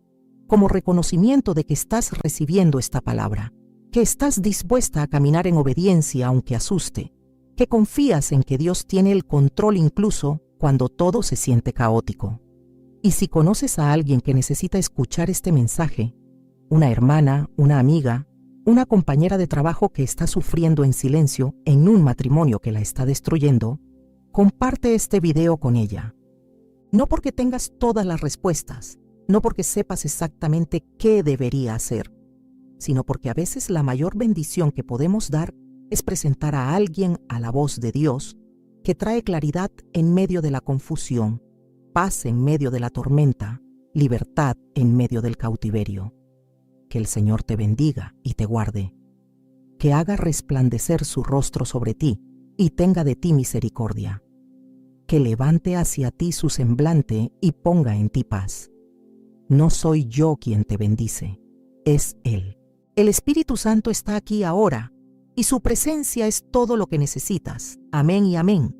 como reconocimiento de que estás recibiendo esta palabra, que estás dispuesta a caminar en obediencia aunque asuste, que confías en que Dios tiene el control incluso cuando todo se siente caótico. Y si conoces a alguien que necesita escuchar este mensaje, una hermana, una amiga, una compañera de trabajo que está sufriendo en silencio en un matrimonio que la está destruyendo, comparte este video con ella. No porque tengas todas las respuestas, no porque sepas exactamente qué debería hacer, sino porque a veces la mayor bendición que podemos dar es presentar a alguien a la voz de Dios que trae claridad en medio de la confusión, paz en medio de la tormenta, libertad en medio del cautiverio. Que el Señor te bendiga y te guarde, que haga resplandecer su rostro sobre ti y tenga de ti misericordia, que levante hacia ti su semblante y ponga en ti paz. No soy yo quien te bendice, es Él. El Espíritu Santo está aquí ahora y su presencia es todo lo que necesitas. Amén y amén.